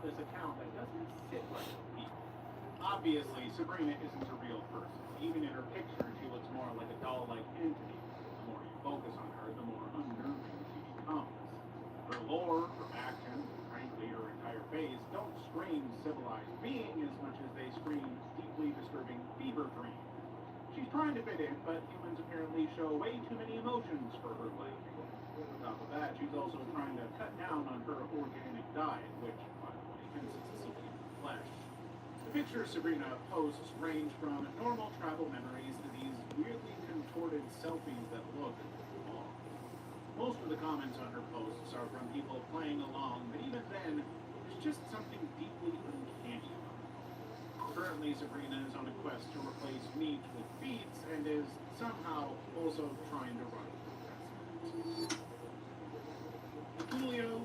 this account that doesn't sit right with people. Obviously, Sabrina isn't a real person. Even in her picture, she looks more like a doll-like entity. The more you focus on her, the more unnerving she becomes. Her lore, her actions, and frankly her entire face don't scream civilized being as much as they scream deeply disturbing fever dream. She's trying to fit in, but humans apparently show way too many emotions for her liking. On top of that, she's also trying to cut down on her organic diet, which, by the way, consists of human flesh. The pictures Sabrina posts range from normal travel memories to these weirdly contorted selfies that look off. Most of the comments on her posts are from people playing along, but even then, there's just something deeply uncanny about it. Currently, Sabrina is on a quest to replace meat with beets and is somehow also trying to run for president. Julio.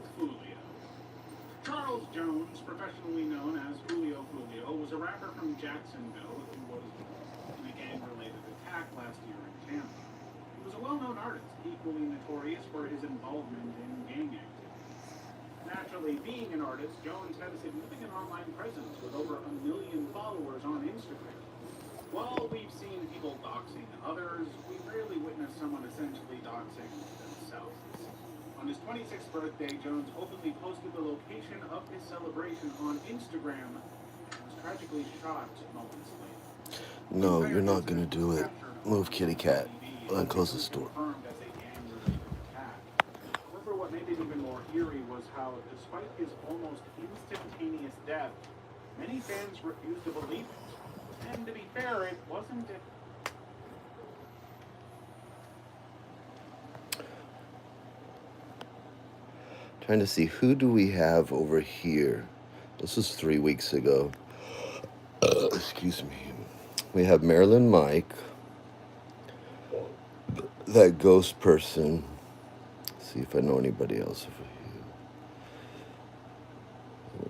Charles Jones, professionally known as Julio, was a rapper from Jacksonville who was in a gang-related attack last year in Tampa. He was a well-known artist, equally notorious for his involvement in gang activities. Naturally, being an artist, Jones had a significant online presence with over 1 million followers on Instagram. While we've seen people doxing others, we rarely witness someone essentially doxing themselves. On his 26th birthday, Jones openly posted the location of his celebration on Instagram and was tragically shot moments later. No, you're not gonna do it. Move, kitty cat. Close the store. However, what made it even more eerie was how, despite his almost instantaneous death, many fans refused to believe it. And to be fair, it wasn't it. Trying to see, who do we have over here? This is 3 weeks ago. Excuse me. We have Marilyn Mike, that ghost person. Let's see if I know anybody else over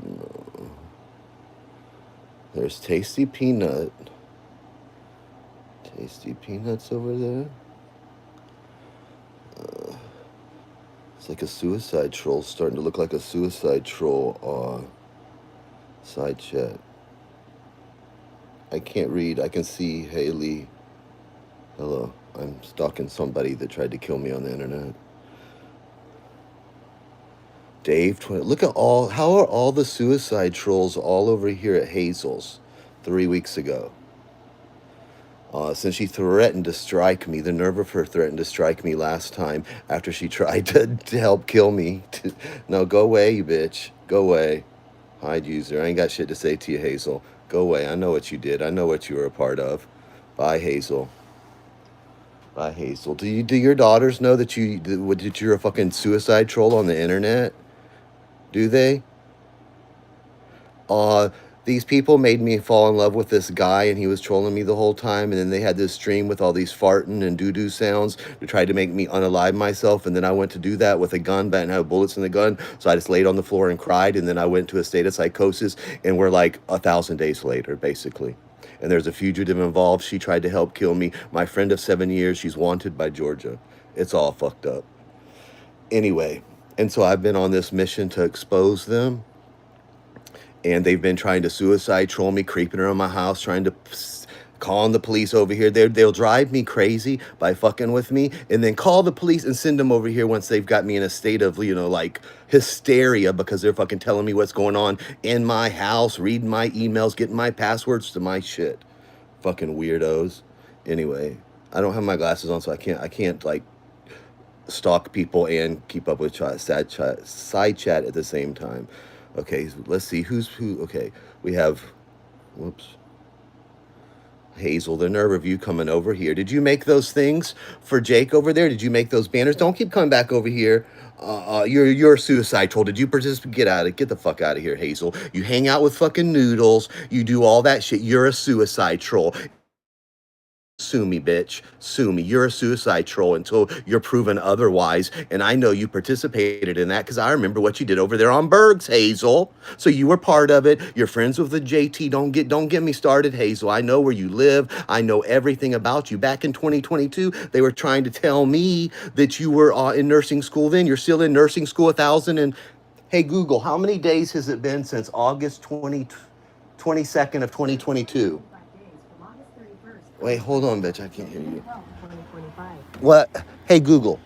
here. No. There's Tasty Peanut. Tasty Peanut's over there. It's like a suicide troll, starting to look like a suicide troll. Side chat. I can't read. I can see Haley. Hello. I'm stalking somebody that tried to kill me on the internet. Dave, look at all. How are all the suicide trolls all over here at Hazel's 3 weeks ago? Since she threatened to strike me, the nerve of her threatened to strike me last time after she tried to help kill me. No, go away, you bitch. Go away. Hide user. I ain't got shit to say to you, Hazel. Go away. I know what you did. I know what you were a part of. Bye, Hazel. Bye, Hazel. Do your daughters know that you're a fucking suicide troll on the internet? Do they? These people made me fall in love with this guy, and he was trolling me the whole time, and then they had this stream with all these farting and doo-doo sounds to try to make me unalive myself, and then I went to do that with a gun, but I didn't have bullets in the gun, so I just laid on the floor and cried, and then I went to a state of psychosis, and we're like 1,000 days later, basically. And there's a fugitive involved. She tried to help kill me. My friend of 7 years, she's wanted by Georgia. It's all fucked up. Anyway, and so I've been on this mission to expose them. And they've been trying to suicide troll me, creeping around my house, trying to calling the police over here. They'll drive me crazy by fucking with me, and then call the police and send them over here once they've got me in a state of, like hysteria, because they're fucking telling me what's going on in my house, reading my emails, getting my passwords to my shit. Fucking weirdos. Anyway, I don't have my glasses on, so I can't like stalk people and keep up with side chat at the same time. Okay, let's see who. Okay, we have, whoops, Hazel. The nerve of you coming over here. Did you make those things for Jake over there? Did you make those banners? Don't keep coming back over here. You're a suicide troll. Did you participate? Get the fuck out of here, Hazel. You hang out with fucking noodles. You do all that shit. You're a suicide troll. Sue me, bitch. Sue me. You're a suicide troll until you're proven otherwise. And I know you participated in that because I remember what you did over there on Bergs, Hazel. So you were part of it. You're friends with the JT. Don't get me started, Hazel. I know where you live. I know everything about you. Back in 2022, they were trying to tell me that you were in nursing school then. You're still in nursing school, Hey Google, how many days has it been since August 22nd of 2022? Wait, hold on, bitch. I can't hear you. What? Hey Google,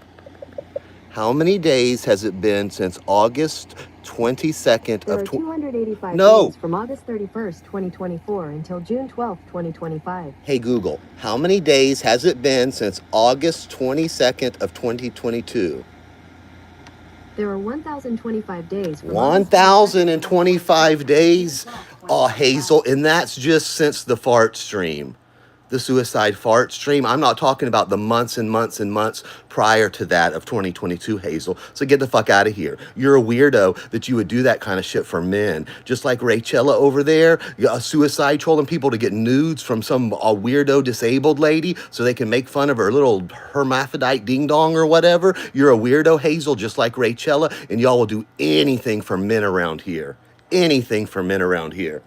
how many days has it been since August 22nd There of are 285 No. days from August 31st, 2024 until June 12th, 2025. Hey Google, how many days has it been since August 22nd of 2022? There are 1,025 days from 1,025 days? Oh, Hazel, and that's just since the fart stream. The suicide fart stream. I'm not talking about the months and months and months prior to that of 2022, Hazel. So get the fuck out of here. You're a weirdo that you would do that kind of shit for men. Just like Rachella over there, suicide trolling people to get nudes from some weirdo disabled lady so they can make fun of her little hermaphrodite ding dong or whatever. You're a weirdo, Hazel, just like Rachella, and y'all will do anything for men around here. Anything for men around here.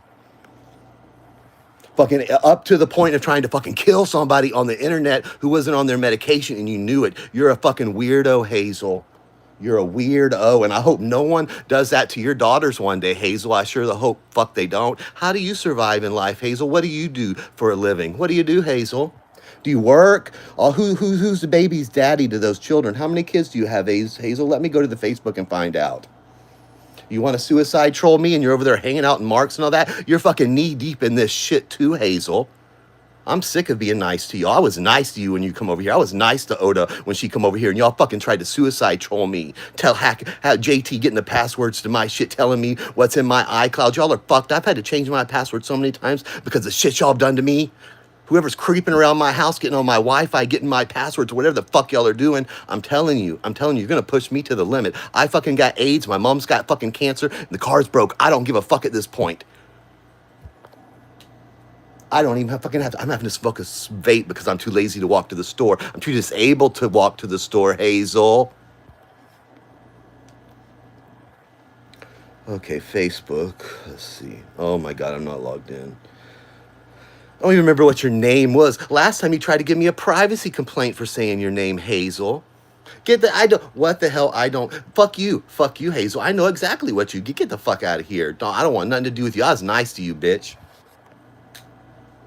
Fucking up to the point of trying to fucking kill somebody on the internet who wasn't on their medication and you knew it. You're a fucking weirdo, Hazel. You're a weirdo, and I hope no one does that to your daughters one day, Hazel. I sure hope fuck they don't. How do you survive in life, Hazel? What do you do for a living? What do you do, Hazel? Do you work? Who's the baby's daddy to those children? How many kids do you have, Hazel? Let me go to the Facebook and find out. You want to suicide troll me and you're over there hanging out in marks and all that? You're fucking knee deep in this shit too, Hazel. I'm sick of being nice to you. I was nice to you when you come over here. I was nice to Oda when she come over here, and y'all fucking tried to suicide troll me. Have JT getting the passwords to my shit, telling me what's in my iCloud. Y'all are fucked. I've had to change my password so many times because of the shit y'all have done to me. Whoever's creeping around my house, getting on my Wi-Fi, getting my passwords, whatever the fuck y'all are doing, I'm telling you, you're gonna push me to the limit. I fucking got AIDS, my mom's got fucking cancer, and the car's broke. I don't give a fuck at this point. I don't even fucking have to, I'm having to smoke a vape because I'm too lazy to walk to the store. I'm too disabled to walk to the store, Hazel. Okay, Facebook, let's see. Oh my God, I'm not logged in. I don't even remember what your name was. Last time you tried to give me a privacy complaint for saying your name, Hazel. What the hell, I don't, fuck you, Hazel. I know exactly what you, get the fuck out of here. I don't want nothing to do with you. I was nice to you, bitch.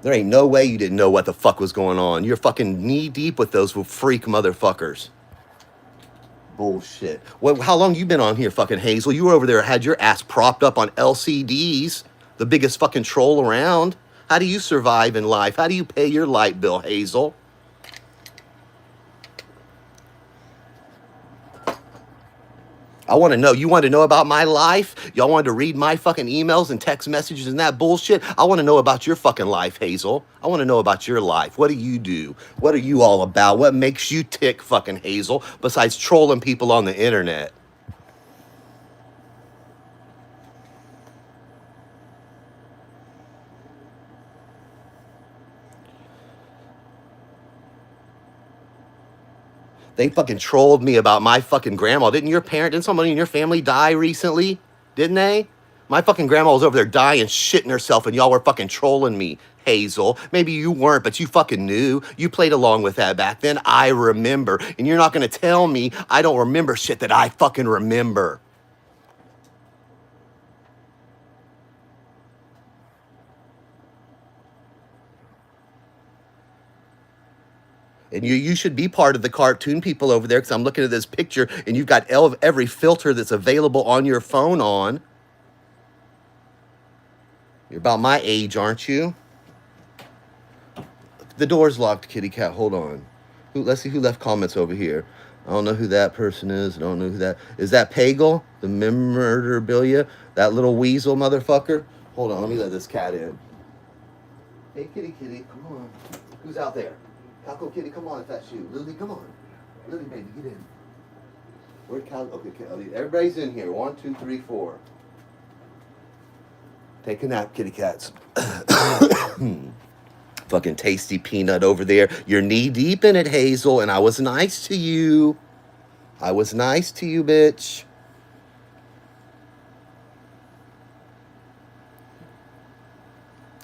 There ain't no way you didn't know what the fuck was going on. You're fucking knee deep with those freak motherfuckers. Bullshit. How long you been on here, fucking Hazel? You were over there, had your ass propped up on LCDs, the biggest fucking troll around. How do you survive in life? How do you pay your light bill, Hazel? I want to know. You want to know about my life? Y'all wanted to read my fucking emails and text messages and that bullshit? I want to know about your fucking life, Hazel. I want to know about your life. What do you do? What are you all about? What makes you tick, fucking Hazel, besides trolling people on the internet? They fucking trolled me about my fucking grandma. Didn't somebody in your family die recently? Didn't they? My fucking grandma was over there dying, shitting herself, and y'all were fucking trolling me, Hazel. Maybe you weren't, but you fucking knew. You played along with that back then. I remember. And you're not gonna tell me I don't remember shit that I fucking remember. And you should be part of the cartoon people over there because I'm looking at this picture and you've got every filter that's available on your phone on. You're about my age, aren't you? The door's locked, kitty cat. Hold on. Let's see who left comments over here. I don't know who that person is. I don't know who that is. That Pagel, the murderabilia, that little weasel motherfucker. Hold on, let me let this cat in. Hey, kitty, come on. Who's out there? Caco Kitty, come on if that's you. Lily, come on. Lily, baby, get in. Where'd Cal? Okay, everybody's in here. 1, 2, 3, 4. Take a nap, kitty cats. Fucking tasty peanut over there. You're knee deep in it, Hazel, and I was nice to you. I was nice to you, bitch.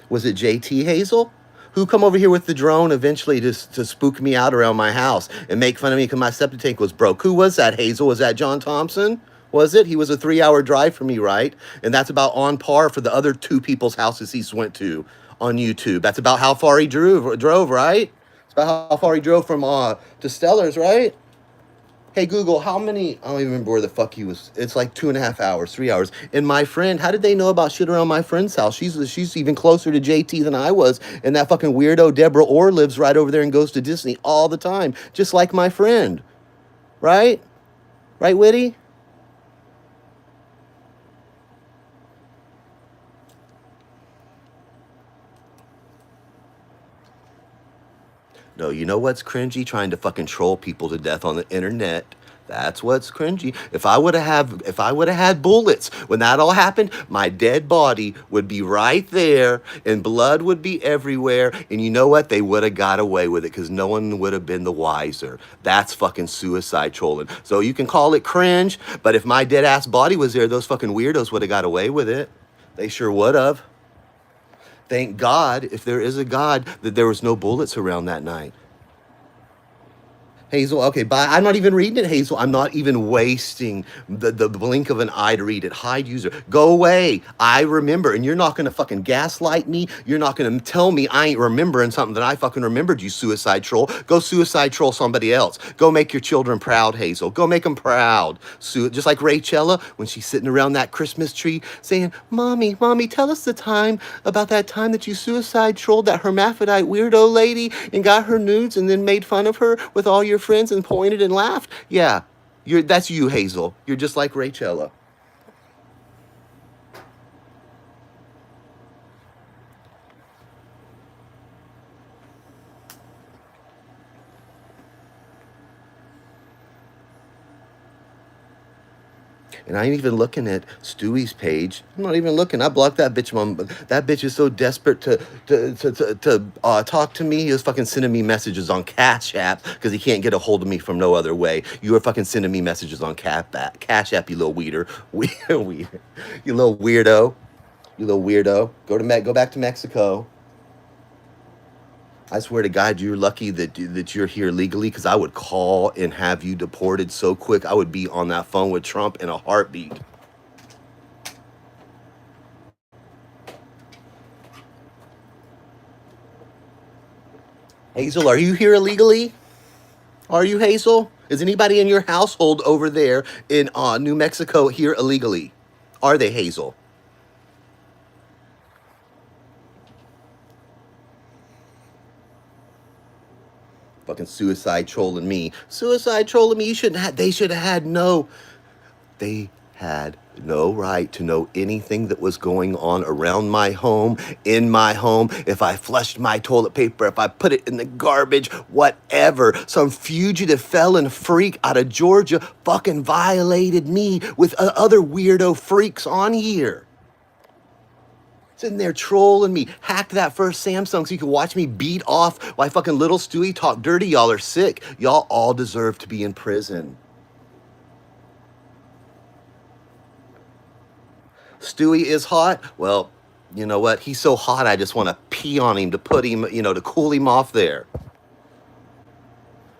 Was it JT, Hazel? Who come over here with the drone eventually to spook me out around my house and make fun of me because my septic tank was broke? Who was that, Hazel? Was that John Thompson? Was it? He was a 3-hour drive for me, right? And that's about on par for the other two people's houses he's went to on YouTube. That's about how far he drove, right? It's about how far he drove from to Stellar's, right? Hey Google, how many? I don't even remember where the fuck he was. It's like 2.5 hours, 3 hours. And my friend, how did they know about shit around my friend's house? She's even closer to JT than I was. And that fucking weirdo Deborah Orr lives right over there and goes to Disney all the time, just like my friend, right? Right, Witty? No, you know what's cringy? Trying to fucking troll people to death on the internet. That's what's cringy. If I would have had bullets when that all happened, my dead body would be right there and blood would be everywhere. And you know what? They would have got away with it because no one would have been the wiser. That's fucking suicide trolling. So you can call it cringe, but if my dead ass body was there, those fucking weirdos would have got away with it. They sure would have. Thank God, if there is a God, that there was no bullets around that night. Hazel, okay, bye. I'm not even reading it, Hazel. I'm not even wasting the blink of an eye to read it. Hide user. Go away. I remember. And you're not going to fucking gaslight me. You're not going to tell me I ain't remembering something that I fucking remembered, you suicide troll. Go suicide troll somebody else. Go make your children proud, Hazel. Go make them proud. Just like Rachella, when she's sitting around that Christmas tree saying, Mommy, tell us the time about that time that you suicide trolled that hermaphrodite weirdo lady and got her nudes and then made fun of her with all your friends and pointed and laughed. Yeah, that's you, Hazel. You're just like Rachella. And I ain't even looking at Stewie's page. I'm not even looking. I blocked that bitch, mom. That bitch is so desperate to talk to me. He was fucking sending me messages on Cash App because he can't get a hold of me from no other way. You were fucking sending me messages on Cash App, you little weeder. You little weirdo. You little weirdo. Go back to Mexico. I swear to God, you're lucky that you're here legally, because I would call and have you deported so quick. I would be on that phone with Trump in a heartbeat. Hazel, are you here illegally? Are you, Hazel? Is anybody in your household over there in New Mexico here illegally? Are they, Hazel? Fucking suicide trolling me. Suicide trolling me. They should have had no. They had no right to know anything that was going on around my home, in my home, if I flushed my toilet paper, if I put it in the garbage, whatever. Some fugitive felon freak out of Georgia fucking violated me with other weirdo freaks on here. Sitting there trolling me. Hack that first Samsung so you can watch me beat off while fucking little Stewie talk dirty. Y'all are sick. Y'all all deserve to be in prison. Stewie is hot. Well, you know what? He's so hot, I just want to pee on him to put him, to cool him off there.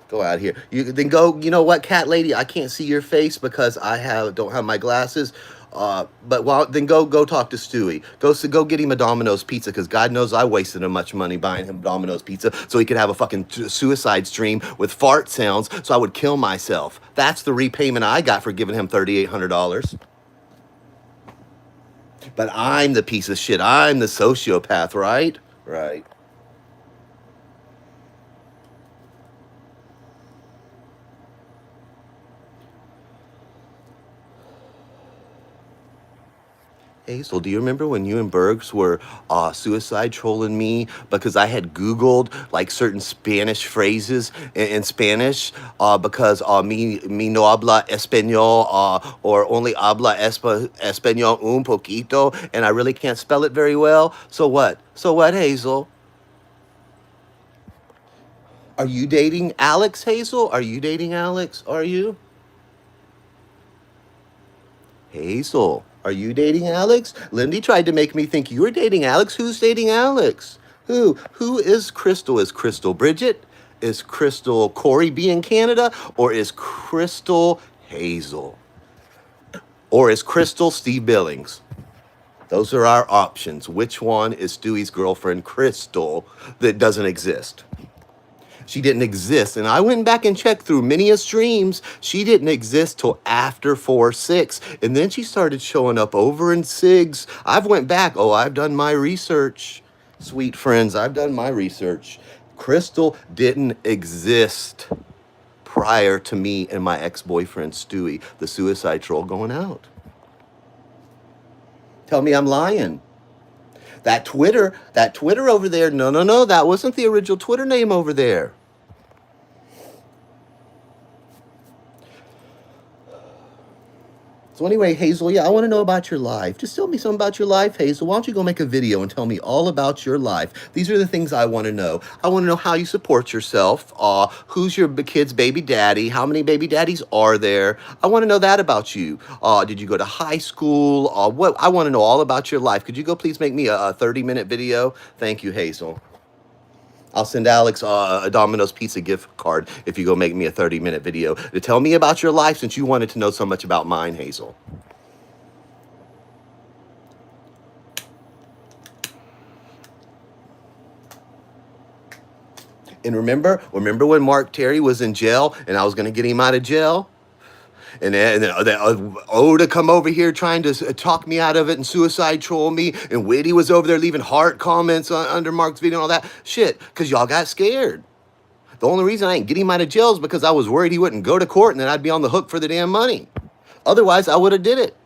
Go out here. Then go, you know what, cat lady? I can't see your face because don't have my glasses. Then go talk to Stewie. Go get him a Domino's pizza, because God knows I wasted him much money buying him Domino's pizza so he could have a fucking suicide stream with fart sounds so I would kill myself. That's the repayment I got for giving him $3,800. But I'm the piece of shit. I'm the sociopath, right? Right. Hazel, do you remember when you and Bergs were suicide trolling me because I had Googled like certain Spanish phrases in Spanish because me no habla español or only habla español un poquito, and I really can't spell it very well? So what? Hazel? Are you dating Alex, Hazel? Are you dating Alex? Are you? Hazel, are you dating Alex? Lindy tried to make me think you were dating Alex. Who's dating Alex? Who? Who is Crystal? Is Crystal Bridget? Is Crystal Corey B in Canada? Or is Crystal Hazel? Or is Crystal Steve Billings? Those are our options. Which one is Stewie's girlfriend, Crystal, that doesn't exist? She didn't exist. And I went back and checked through many a streams. She didn't exist till after 4/6. And then she started showing up over in SIGs. I've went back. Oh, I've done my research. Sweet friends, I've done my research. Crystal didn't exist prior to me and my ex-boyfriend, Stewie, the suicide troll, going out. Tell me I'm lying. That Twitter over there, no, that wasn't the original Twitter name over there. So anyway, Hazel, yeah, I want to know about your life. Just tell me something about your life, Hazel. Why don't you go make a video and tell me all about your life? These are the things I want to know. I want to know how you support yourself. Who's your kid's baby daddy? How many baby daddies are there? I want to know that about you. Did you go to high school? What? I want to know all about your life. Could you go please make me a 30-minute video? Thank you, Hazel. I'll send Alex a Domino's pizza gift card if you go make me a 30-minute video to tell me about your life since you wanted to know so much about mine, Hazel. And remember when Mark Terry was in jail and I was going to get him out of jail? And then Oda come over here trying to talk me out of it and suicide troll me. And Whitty was over there leaving heart comments under Mark's video and all that shit because y'all got scared. The only reason I ain't getting him out of jail is because I was worried he wouldn't go to court and then I'd be on the hook for the damn money. Otherwise, I would have did it.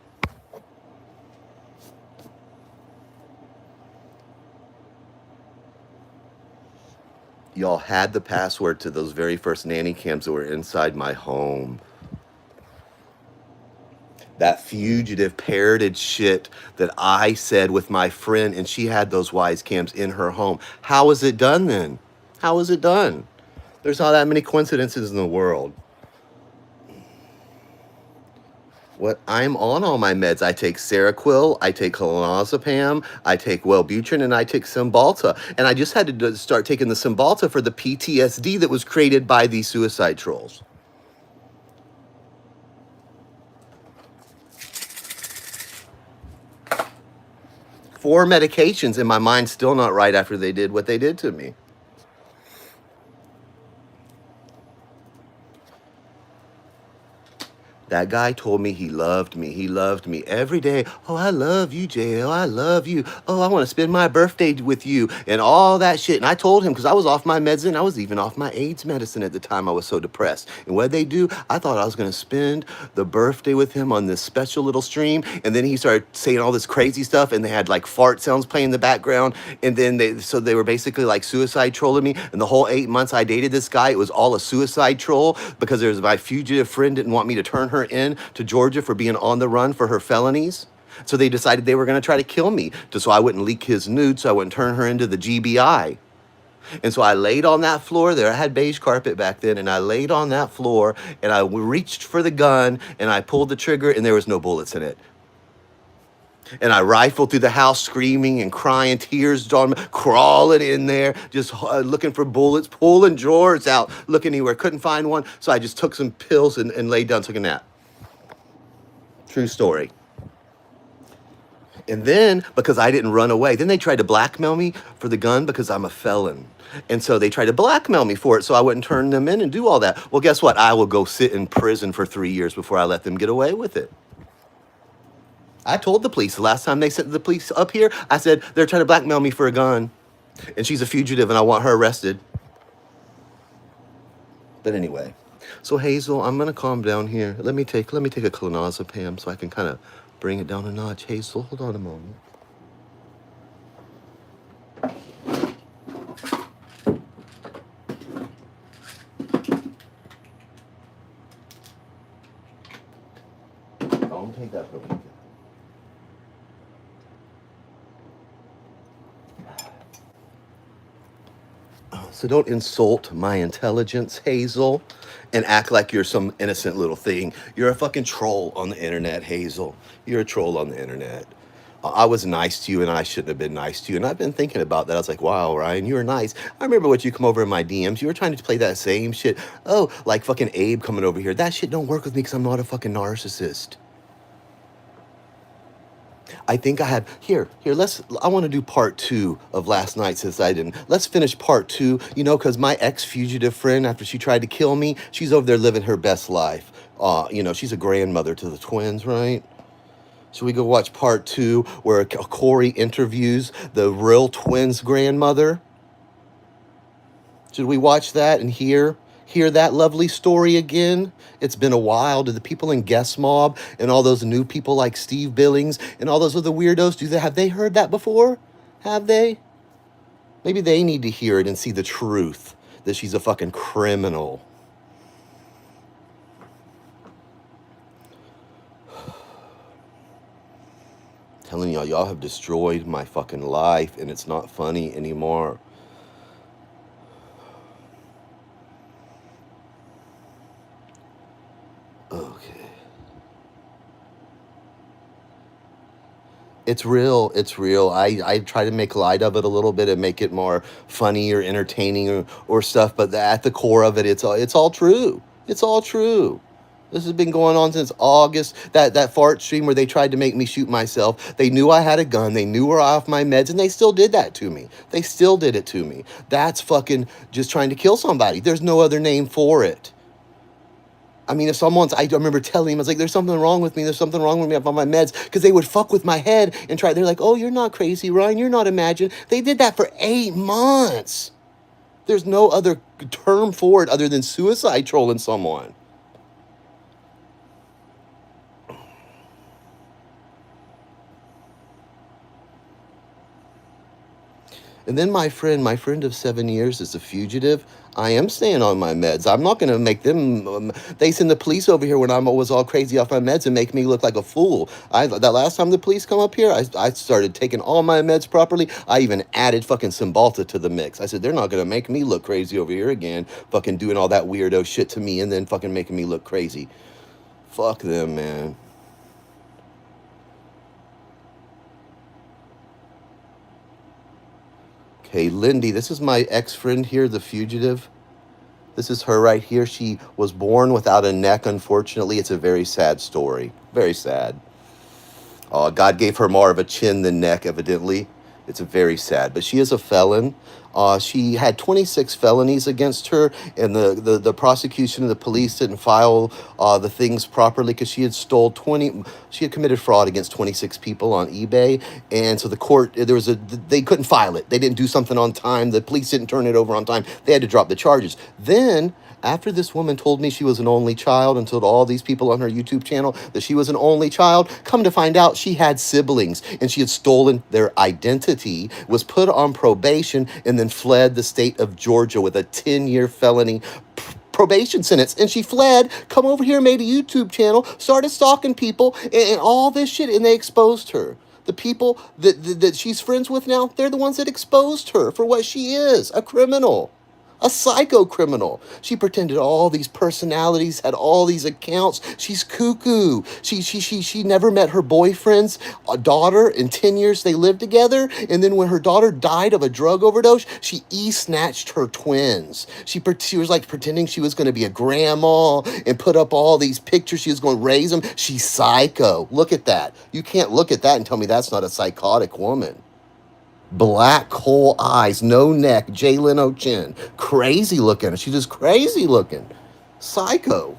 Y'all had the password to those very first nanny cams that were inside my home. That fugitive parroted shit that I said with my friend, and she had those wise cams in her home. How was it done then? How was it done? There's not that many coincidences in the world. What? I'm on all my meds. I take Seroquel, I take clonazepam, I take Wellbutrin, and I take Cymbalta. And I just had to start taking the Cymbalta for the PTSD that was created by these suicide trolls. Four medications, and my mind's still not right after they did what they did to me. That guy told me he loved me. He loved me every day. Oh, I love you, JL. I love you. Oh, I want to spend my birthday with you and all that shit. And I told him because I was off my meds and I was even off my AIDS medicine at the time. I was so depressed. And what they do, I thought I was going to spend the birthday with him on this special little stream. And then he started saying all this crazy stuff and they had like fart sounds playing in the background. And then they were basically like suicide trolling me. And the whole 8 months I dated this guy, it was all a suicide troll because there was my fugitive friend didn't want me to turn her in to Georgia for being on the run for her felonies. So they decided they were going to try to kill me so I wouldn't leak his nude, so I wouldn't turn her into the GBI. And so I laid on that floor there. I had beige carpet back then, and I laid on that floor, and I reached for the gun, and I pulled the trigger, and there was no bullets in it. And I rifled through the house screaming and crying, tears on me, crawling in there, just looking for bullets, pulling drawers out, looking anywhere, couldn't find one. So I just took some pills and laid down, took a nap. True story. And then, because I didn't run away, then they tried to blackmail me for the gun because I'm a felon. And so they tried to blackmail me for it so I wouldn't turn them in and do all that. Well, guess what? I will go sit in prison for 3 years before I let them get away with it. I told the police the last time they sent the police up here, I said, they're trying to blackmail me for a gun. And she's a fugitive and I want her arrested. But anyway, so Hazel, I'm gonna calm down here. Let me take a clonazepam so I can kind of bring it down a notch. Hazel, hold on a moment. Don't take that from me. So don't insult my intelligence, Hazel, and act like you're some innocent little thing. You're a fucking troll on the internet, Hazel. You're a troll on the internet. I was nice to you and I shouldn't have been nice to you. And I've been thinking about that. I was like, wow, Ryan, you were nice. I remember what you come over in my DMs. You were trying to play that same shit. Oh, like fucking Abe coming over here. That shit don't work with me because I'm not a fucking narcissist. I think I have I want to do part 2 of last night since I didn't. Let's finish part 2, because my ex-fugitive friend, after she tried to kill me, she's over there living her best life. She's a grandmother to the twins, right? Should we go watch part 2 where Corey interviews the real twins' grandmother? Should we watch that and hear that lovely story again? It's been a while. Do the people in Guest Mob and all those new people like Steve Billings and all those other weirdos, have they heard that before? Have they? Maybe they need to hear it and see the truth that she's a fucking criminal. Telling y'all have destroyed my fucking life and it's not funny anymore. Okay. It's real. It's real. I try to make light of it a little bit and make it more funny or entertaining or stuff, but at the core of it, it's all true. It's all true. This has been going on since August. That fart stream where they tried to make me shoot myself. They knew I had a gun. They knew I was off my meds, and they still did that to me. They still did it to me. That's fucking just trying to kill somebody. There's no other name for it. I mean, I remember telling him, I was like, there's something wrong with me. There's something wrong with me. I'm on my meds. Because they would fuck with my head and they're like, oh, you're not crazy, Ryan. You're not imagining. They did that for 8 months. There's no other term for it other than suicide trolling someone. And then my friend of 7 years is a fugitive. I am staying on my meds. I'm not going to make them. They send the police over here when I was all crazy off my meds and make me look like a fool. That last time the police come up here, I started taking all my meds properly. I even added fucking Cymbalta to the mix. I said, they're not going to make me look crazy over here again, fucking doing all that weirdo shit to me and then fucking making me look crazy. Fuck them, man. Okay, Lindy, this is my ex-friend here, the fugitive. This is her right here. She was born without a neck, unfortunately. It's a very sad story. Very sad. God gave her more of a chin than neck, evidently. It's very sad. But she is a felon. She had 26 felonies against her, and the prosecution and the police didn't file the things properly because she had committed fraud against 26 people on eBay, and so the court, they couldn't file it. They didn't do something on time. The police didn't turn it over on time. They had to drop the charges. Then, after this woman told me she was an only child and told all these people on her YouTube channel that she was an only child, come to find out she had siblings and she had stolen their identity, was put on probation, and then fled the state of Georgia with a 10-year felony probation sentence. And she fled, come over here, made a YouTube channel, started stalking people and all this shit, and they exposed her. The people that she's friends with now, they're the ones that exposed her for what she is, a criminal. A psycho criminal. She pretended all these personalities, had all these accounts. She's cuckoo. She never met her boyfriend's daughter in 10 years they lived together. And then when her daughter died of a drug overdose, she snatched her twins. She was like pretending she was going to be a grandma and put up all these pictures. She was going to raise them. She's psycho. Look at that. You can't look at that and tell me that's not a psychotic woman. Black hole eyes, no neck, Jay Leno chin. Crazy looking. She's just crazy looking. Psycho.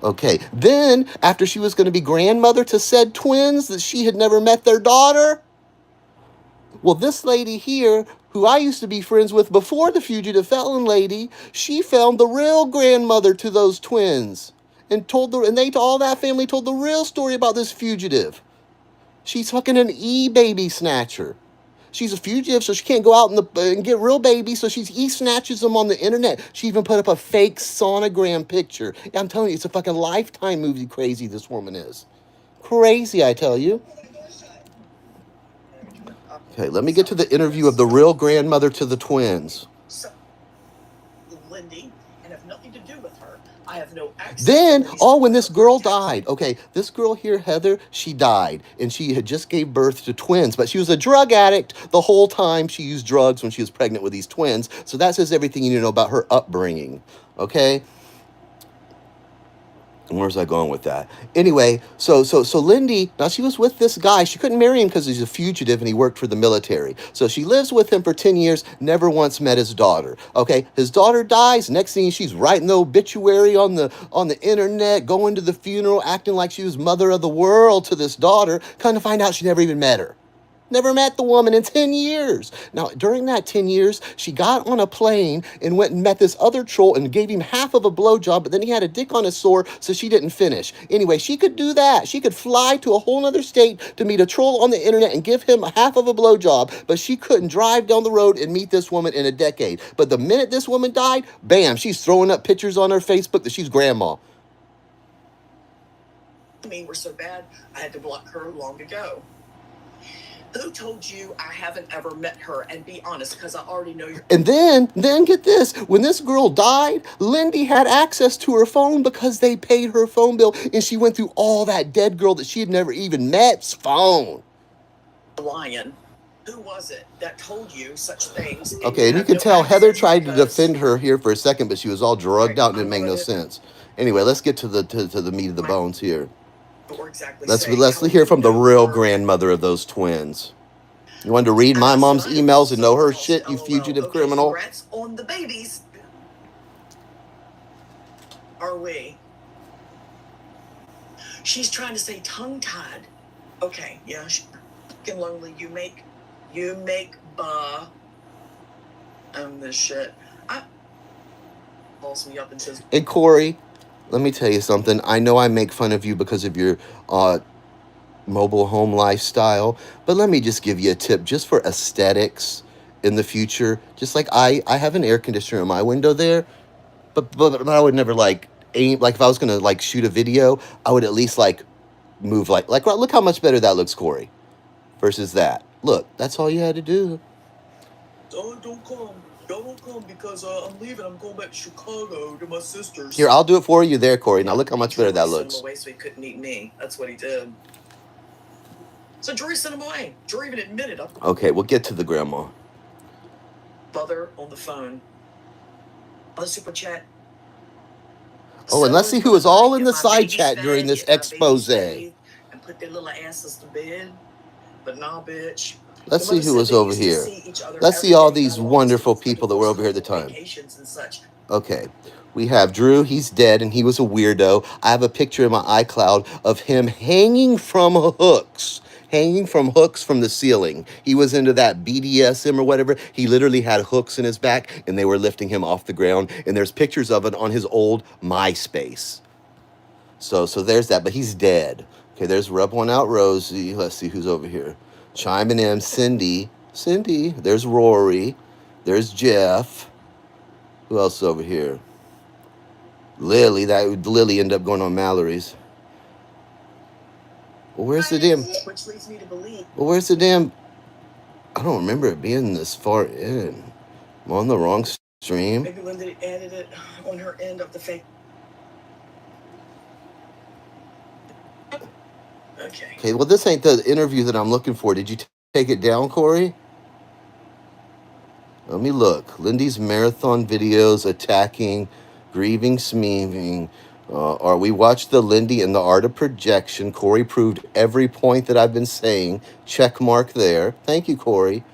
Okay, then after she was going to be grandmother to said twins that she had never met their daughter, well, this lady here, who I used to be friends with before the fugitive felon lady, she found the real grandmother to those twins and all that family told the real story about this fugitive. She's fucking an e-baby snatcher. She's a fugitive, so she can't go out and get real babies, so she e-snatches them on the internet. She even put up a fake sonogram picture. I'm telling you, it's a fucking Lifetime movie crazy this woman is. Crazy, I tell you. Okay, let me get to the interview of the real grandmother to the twins. Lindy, and have nothing to do with her. I have no access. Then, when this girl died, okay, this girl here, Heather, she died, and she had just gave birth to twins, but she was a drug addict the whole time. She used drugs when she was pregnant with these twins, so that says everything you need to know about her upbringing, okay? Where's I going with that? Anyway, so Lindy, now she was with this guy. She couldn't marry him because he's a fugitive and he worked for the military. So she lives with him for 10 years, never once met his daughter. Okay, his daughter dies. Next thing she's writing the obituary on the internet, going to the funeral, acting like she was mother of the world to this daughter. Come to find out she never even met her. Never met the woman in 10 years. Now, during that 10 years, she got on a plane and went and met this other troll and gave him half of a blowjob, but then he had a dick on his sore, so she didn't finish. Anyway, she could do that. She could fly to a whole other state to meet a troll on the internet and give him half of a blowjob, but she couldn't drive down the road and meet this woman in a decade. But the minute this woman died, bam, she's throwing up pictures on her Facebook that she's grandma. I mean, we're so bad, I had to block her long ago. Who told you I haven't ever met her? And be honest, because I already know you're... And then get this. When this girl died, Lindy had access to her phone because they paid her phone bill. And she went through all that dead girl that she had never even met's phone. Lying. Who was it that told you such things? Okay, and you can tell Heather tried to defend her here for a second, but she was all drugged out and it made no sense. Anyway, let's get to the meat of the bones here. Let's hear from the real grandmother of those twins. You wanted to read my mom's emails and know her shit, you fugitive criminal? Congrats on the babies. Are we? She's trying to say tongue-tied. Okay, yeah, she's fucking lonely. You make this shit. Calls me up and says, "Hey Corey, let me tell you something. I know I make fun of you because of your mobile home lifestyle, but let me just give you a tip just for aesthetics in the future. Just like I have an air conditioner in my window there, but I would never like aim, like if I was gonna like shoot a video, I would at least like move like look how much better that looks, Corey, versus that. Look, that's all you had to do. Oh, don't come. Don't come because I'm leaving. I'm going back to Chicago to my sister's. Here, I'll do it for you there, Corey. Now look how much better that looks. Sent him away so he couldn't eat me. That's what he did. So Drew sent him away. Drew even admitted it. Okay, we'll get to the grandma. Mother on the phone. On the super chat. Oh, and let's see who was all in the side chat during this expose. And put their little asses to bed. But nah, bitch. Let's see who was over here. Let's see all these wonderful people that were over here at the time. Okay, we have Drew. He's dead, and he was a weirdo. I have a picture in my iCloud of him hanging from hooks from the ceiling. He was into that BDSM or whatever. He literally had hooks in his back, and they were lifting him off the ground. And there's pictures of it on his old MySpace. So there's that, but he's dead. Okay, there's Rub One Out Rosie. Let's see who's over here. Chiming in, Cindy. There's Rory. There's Jeff. Who else is over here? Lily. Lily ended up going on Mallory's. Well, where's the damn... Which leads me to believe. Well, where's the damn... I don't remember it being this far in. I'm on the wrong stream. Maybe Linda added it on her end of the fake. Okay, well, this ain't the interview that I'm looking for. Did you take it down, Corey? Let me look. Lindy's marathon videos attacking, grieving, smeeving. We watched the Lindy and the Art of Projection. Corey proved every point that I've been saying. Check mark there. Thank you, Corey.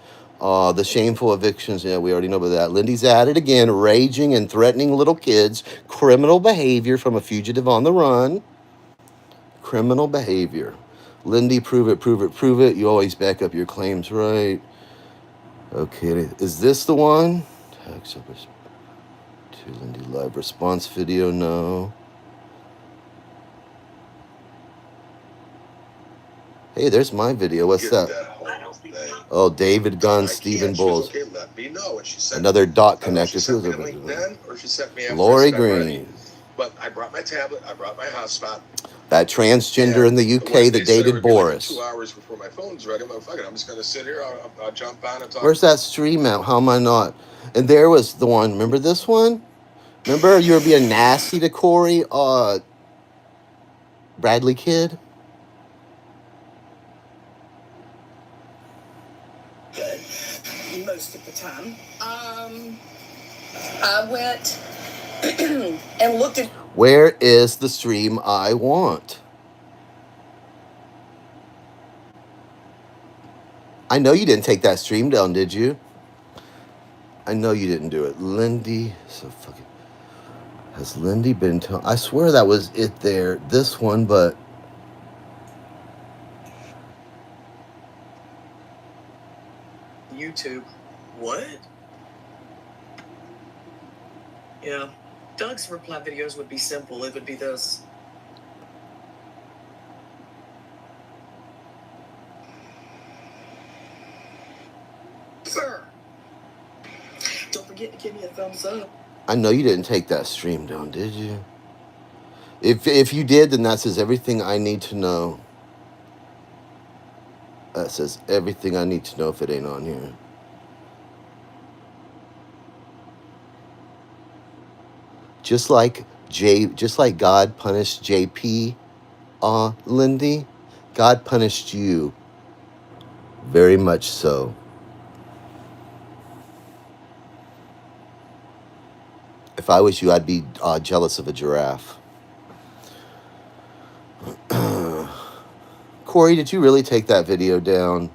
The shameful evictions. Yeah, we already know about that. Lindy's at it again, raging and threatening little kids. Criminal behavior from a fugitive on the run. Criminal behavior. Lindy, prove it. You always back up your claims, right? Okay, is this the one? Text up to Lindy live response video, no. Hey, there's my video. What's that? Oh, David Gunn, Stephen Bulls. Another dot connector. Lori Green. But I brought my tablet, I brought my hotspot. That transgender in the UK that dated Boris. 2 hours before my phone's ready. I'm like, fuck it, I'm just going to sit here. I'll jump on and talk. Where's that stream at? How am I not? And there was the one. Remember this one? Remember you were being nasty to Corey? Bradley Kid? Most of the time. I went and looked at. Where is the stream I want? I know you didn't take that stream down, did you? I know you didn't do it. Lindy, so fucking. Has Lindy been I swear that was it there. This one, but. YouTube. What? Yeah. Doug's reply videos would be simple. It would be this. Sir. Don't forget to give me a thumbs up. I know you didn't take that stream down, did you? If you did, then that says everything I need to know. That says everything I need to know if it ain't on here. Just like God punished JP, Lindy, God punished you. Very much so. If I was you, I'd be jealous of a giraffe. Corey, did you really take that video down?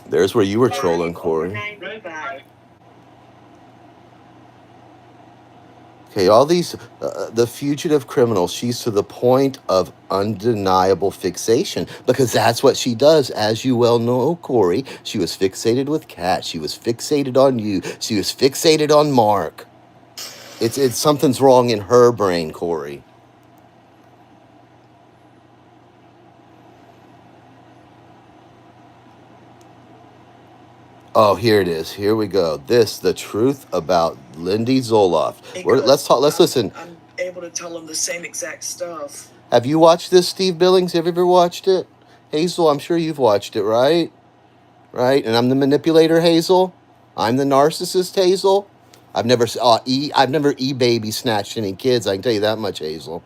There's where you were trolling, Corey. Okay, all these, the fugitive criminal, she's to the point of undeniable fixation because that's what she does. As you well know, Corey, she was fixated with Kat. She was fixated on you. She was fixated on Mark. It's something's wrong in her brain, Corey. Oh, here it is. Here we go. The truth about Lindy Zoloft. Let's talk. Let's listen. I'm able to tell him the same exact stuff. Have you watched this, Steve Billings? Have you ever watched it? Hazel, I'm sure you've watched it, right? Right? And I'm the manipulator, Hazel. I'm the narcissist, Hazel. I've never e-baby snatched any kids. I can tell you that much, Hazel.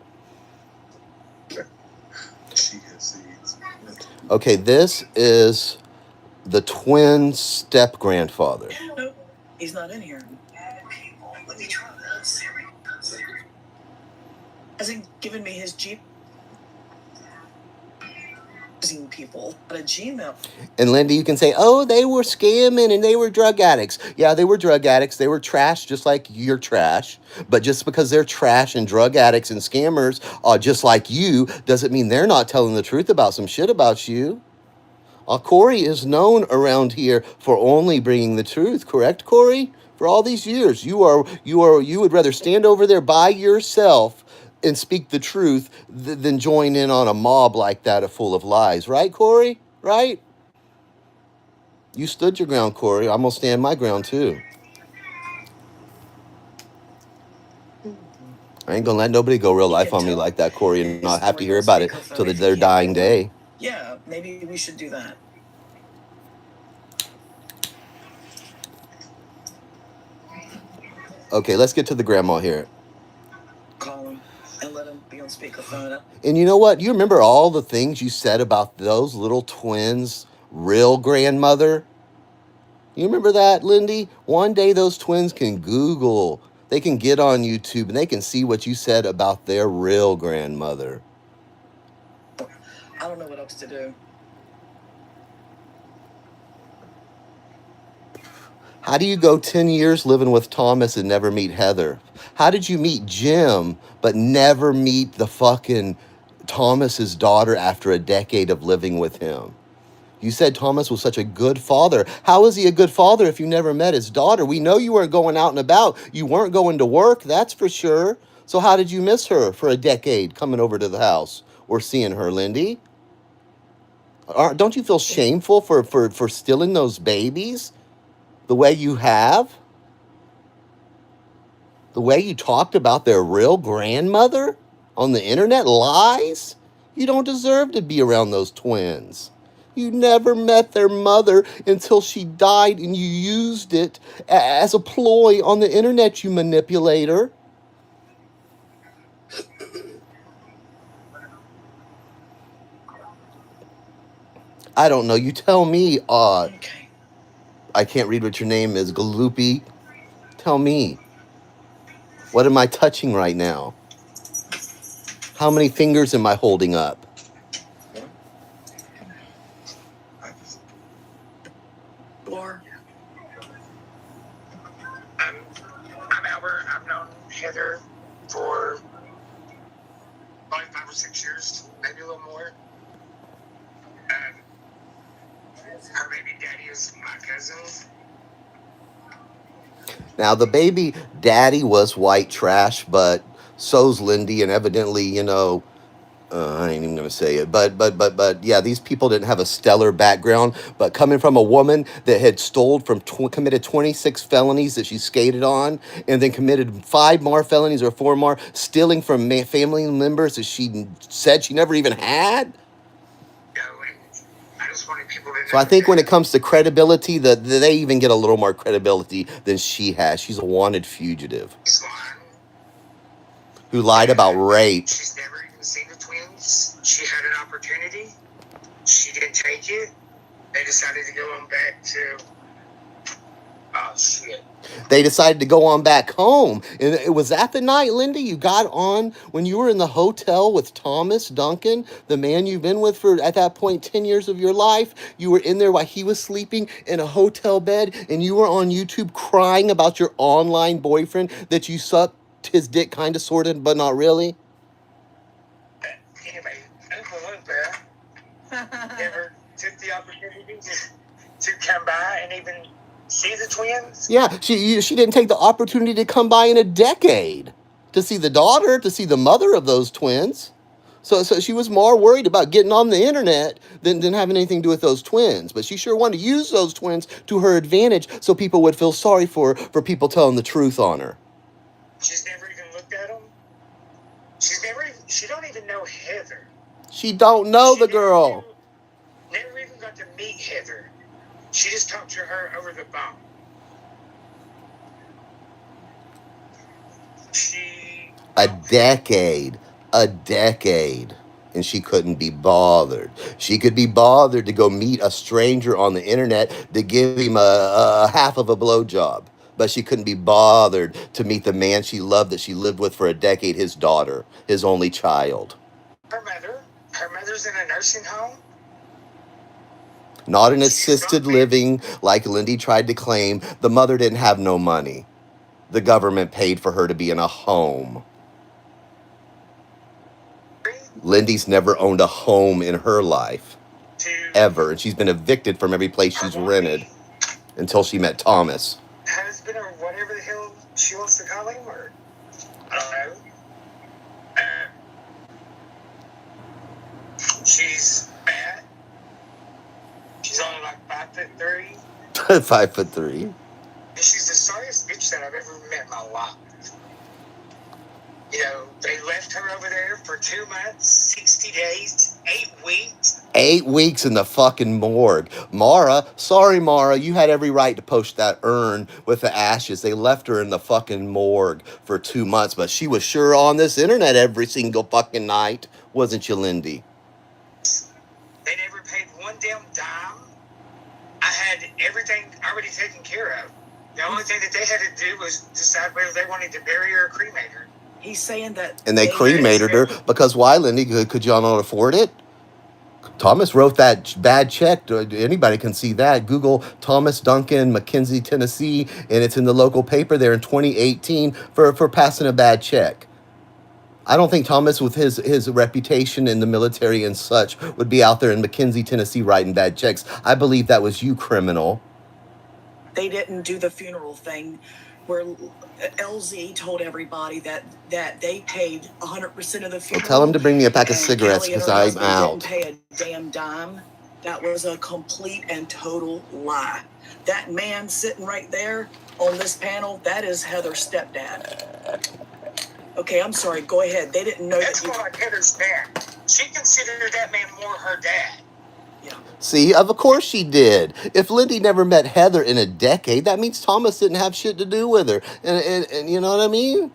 Okay, this is the twin step-grandfather. Nope, he's not in here. Hasn't given me his Jeep. People at a Gmail. And Lindy, you can say, oh, they were scamming and they were drug addicts. Yeah, they were drug addicts. They were trash just like you're trash. But just because they're trash and drug addicts and scammers just like you doesn't mean they're not telling the truth about some shit about you. Corey is known around here for only bringing the truth, correct, Corey? For all these years, you would rather stand over there by yourself and speak the truth than join in on a mob like that full of lies, right, Corey? Right? You stood your ground, Corey. I'm gonna stand my ground too. I ain't gonna let nobody go real life on me like that, Corey, and not have to hear about it till their dying day. Yeah, maybe we should do that. Okay, let's get to the grandma here. Call him and let him be on speakerphone. And you know what? You remember all the things you said about those little twins' real grandmother? You remember that, Lindy? One day those twins can Google. They can get on YouTube and they can see what you said about their real grandmother. I don't know what else to do. How do you go 10 years living with Thomas and never meet Heather? How did you meet Jim but never meet the fucking Thomas's daughter after a decade of living with him? You said Thomas was such a good father. How is he a good father if you never met his daughter? We know you weren't going out and about. You weren't going to work, that's for sure. So how did you miss her for a decade coming over to the house or seeing her, Lindy? Don't you feel shameful for stealing those babies the way you have? The way you talked about their real grandmother on the internet, lies? You don't deserve to be around those twins. You never met their mother until she died and you used it as a ploy on the internet, you manipulator. I don't know. You tell me. Okay. I can't read what your name is. Galoopy. Tell me, what am I touching right now? How many fingers am I holding up? Or I'm Albert. I've known Heather for probably 5 or 6 years, maybe a little more. Her baby daddy is my cousin. Now, the baby daddy was white trash, but so's Lindy, and evidently, I ain't even gonna say it, but yeah, these people didn't have a stellar background. But coming from a woman that had committed 26 felonies that she skated on, and then committed 5 more felonies or 4 more, stealing from family members that she said she never even had. I just wanted people to know. So I think when it comes to credibility, that they even get a little more credibility than she has. She's a wanted fugitive She's lying. who lied about rape. She's never even seen the twins. She had an opportunity. She didn't take it. They decided to go on back to. Oh, shit. They decided to go on back home. And it was that the night, Linda, you got on when you were in the hotel with Thomas Duncan, the man you've been with for, at that point, 10 years of your life. You were in there while he was sleeping in a hotel bed, and you were on YouTube crying about your online boyfriend that you sucked his dick kind of, sort of, but not really. Anyway, Uncle Luke there never took the opportunity to come by and even see the twins. Yeah, she didn't take the opportunity to come by in a decade to see the daughter, to see the mother of those twins. So she was more worried about getting on the internet than having anything to do with those twins. But she sure wanted to use those twins to her advantage so people would feel sorry for people telling the truth on her. She's never even looked at them. She don't even know Heather. She don't know the girl. Never even got to meet Heather. She just talked to her over the phone. A decade. And she couldn't be bothered. She could be bothered to go meet a stranger on the internet to give him a half of a blowjob. But she couldn't be bothered to meet the man she loved that she lived with for a decade, his daughter, his only child. Her mother's in a nursing home. Not an assisted living like Lindy tried to claim. The mother didn't have no money. The government paid for her to be in a home. Lindy's never owned a home in her life. Ever. And she's been evicted from every place she's rented until she met Thomas. Husband or whatever the hell she wants to call him, or I don't know. She's fat. She's only like 5'3". 5'3". And she's the sorriest bitch that I've ever met in my life. You know, they left her over there for 2 months, 60 days, 8 weeks. 8 weeks in the fucking morgue. Sorry, Mara, you had every right to post that urn with the ashes. They left her in the fucking morgue for 2 months, but she was sure on this internet every single fucking night. Wasn't you, Lindy? They never paid one damn dime. I had everything already taken care of. The only thing that they had to do was decide whether they wanted to bury her or cremate her. he's saying that. And they cremated her because why, Lindy? Could y'all not afford it? Thomas wrote that bad check. Anybody can see that. Google Thomas Duncan, McKenzie, Tennessee, and it's in the local paper there in 2018 for passing a bad check. I don't think Thomas, with his reputation in the military and such, would be out there in McKenzie, Tennessee writing bad checks. I believe that was you, criminal. They didn't do the funeral thing where LZ told everybody that they paid 100% of the funeral. Well, tell him to bring me a pack of and cigarettes Kelly and because her I'm husband out. Didn't pay a damn dime. That was a complete and total lie. That man sitting right there on this panel, that is Heather's stepdad. Okay, I'm sorry. Go ahead. They didn't know That's that. more like Heather's dad. She considered that man more her dad. Yeah. See, of course she did. If Lindy never met Heather in a decade, that means Thomas didn't have shit to do with her. And you know what I mean?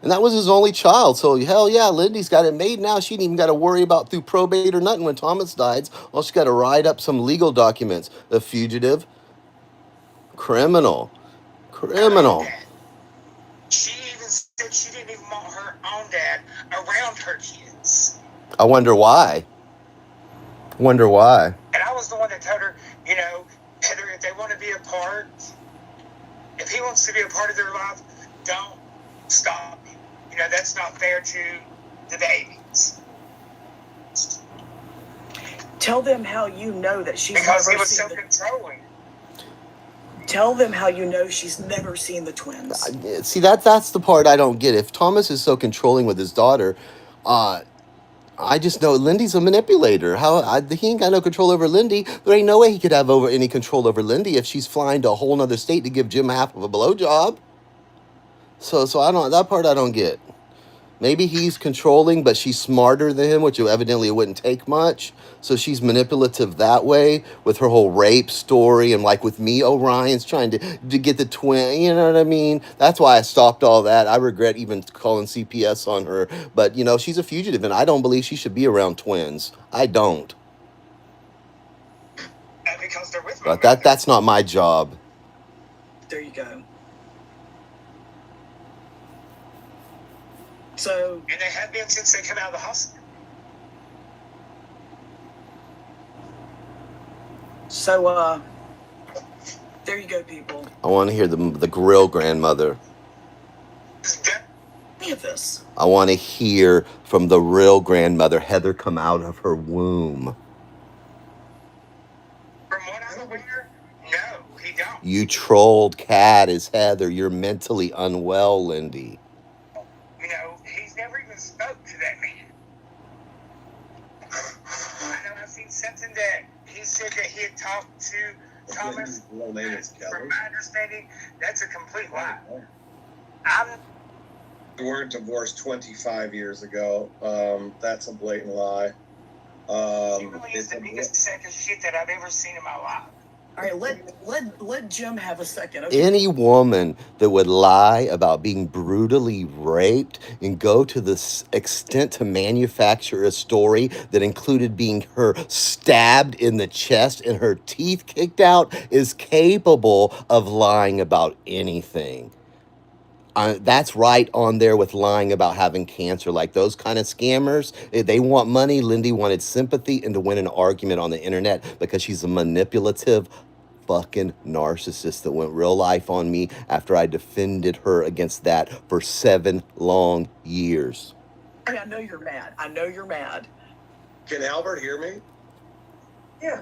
And that was his only child. So, hell yeah, Lindy's got it made now. She didn't even got to worry about through probate or nothing when Thomas died. All she got to write up some legal documents. A fugitive. Criminal. I like that. She even said she didn't even want her own dad around her kids. I wonder why. Wonder why. And I was the one that told her, you know, Heather, if they want to be a part, if he wants to be a part of their life, don't stop him. You know, that's not fair to the babies. Tell them how you know that she's Because he never was seen so the, controlling. Tell them how you know she's never seen the twins. See, that's the part I don't get. If Thomas is so controlling with his daughter, I just know Lindy's a manipulator. He ain't got no control over Lindy. There ain't no way he could have any control over Lindy if she's flying to a whole nother state to give Jim half of a blowjob. So that part I don't get. Maybe he's controlling, but she's smarter than him, which evidently it wouldn't take much. So she's manipulative that way with her whole rape story, and like with me, Orion's trying to get the twin. You know what I mean? That's why I stopped all that. I regret even calling CPS on her. But you know, she's a fugitive, and I don't believe she should be around twins. I don't. Because they're with But that's not my job. There you go. So, and they have been since they come out of the hospital. So, there you go, people. I want to hear the grill grandmother. Any of this. I want to hear from the real grandmother, Heather, come out of her womb. From what I'm aware, no, he don't. You trolled cat is Heather. You're mentally unwell, Lindy. You know, he's never even spoke to that man. I know I've seen something that he said that he had talked to Thomas. From my understanding, that's a complete lie. We weren't divorced 25 years ago. That's a blatant lie. He really is the biggest sack of shit that I've ever seen in my life. All right, let Jim have a second. Okay. Any woman that would lie about being brutally raped and go to the extent to manufacture a story that included being her stabbed in the chest and her teeth kicked out is capable of lying about anything. That's right on there with lying about having cancer. Like those kind of scammers, they want money. Lindy wanted sympathy and to win an argument on the internet because she's a manipulative fucking narcissist that went real life on me after I defended her against that for 7 long years. I know you're mad. I know you're mad. Can Albert hear me? Yeah.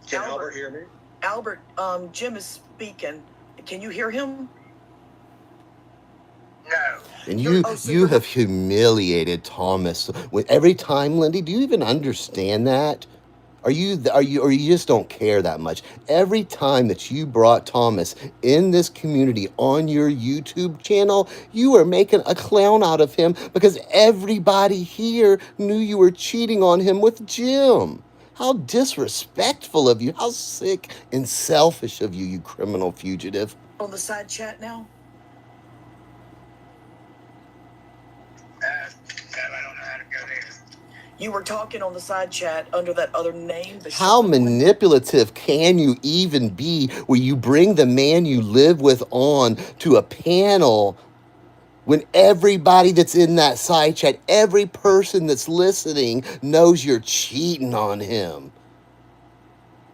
Can Albert hear me? Albert, Jim is speaking. Can you hear him? No. And you have humiliated Thomas with every time, Lindy. Do you even understand that? Or you just don't care that much? Every time that you brought Thomas in this community on your YouTube channel, you were making a clown out of him because everybody here knew you were cheating on him with Jim. How disrespectful of you. How sick and selfish of you, you criminal fugitive. On the side chat now? I don't know how to go there. You were talking on the side chat under that other name. How manipulative can you even be where you bring the man you live with on to a panel when everybody that's in that side chat, every person that's listening knows you're cheating on him?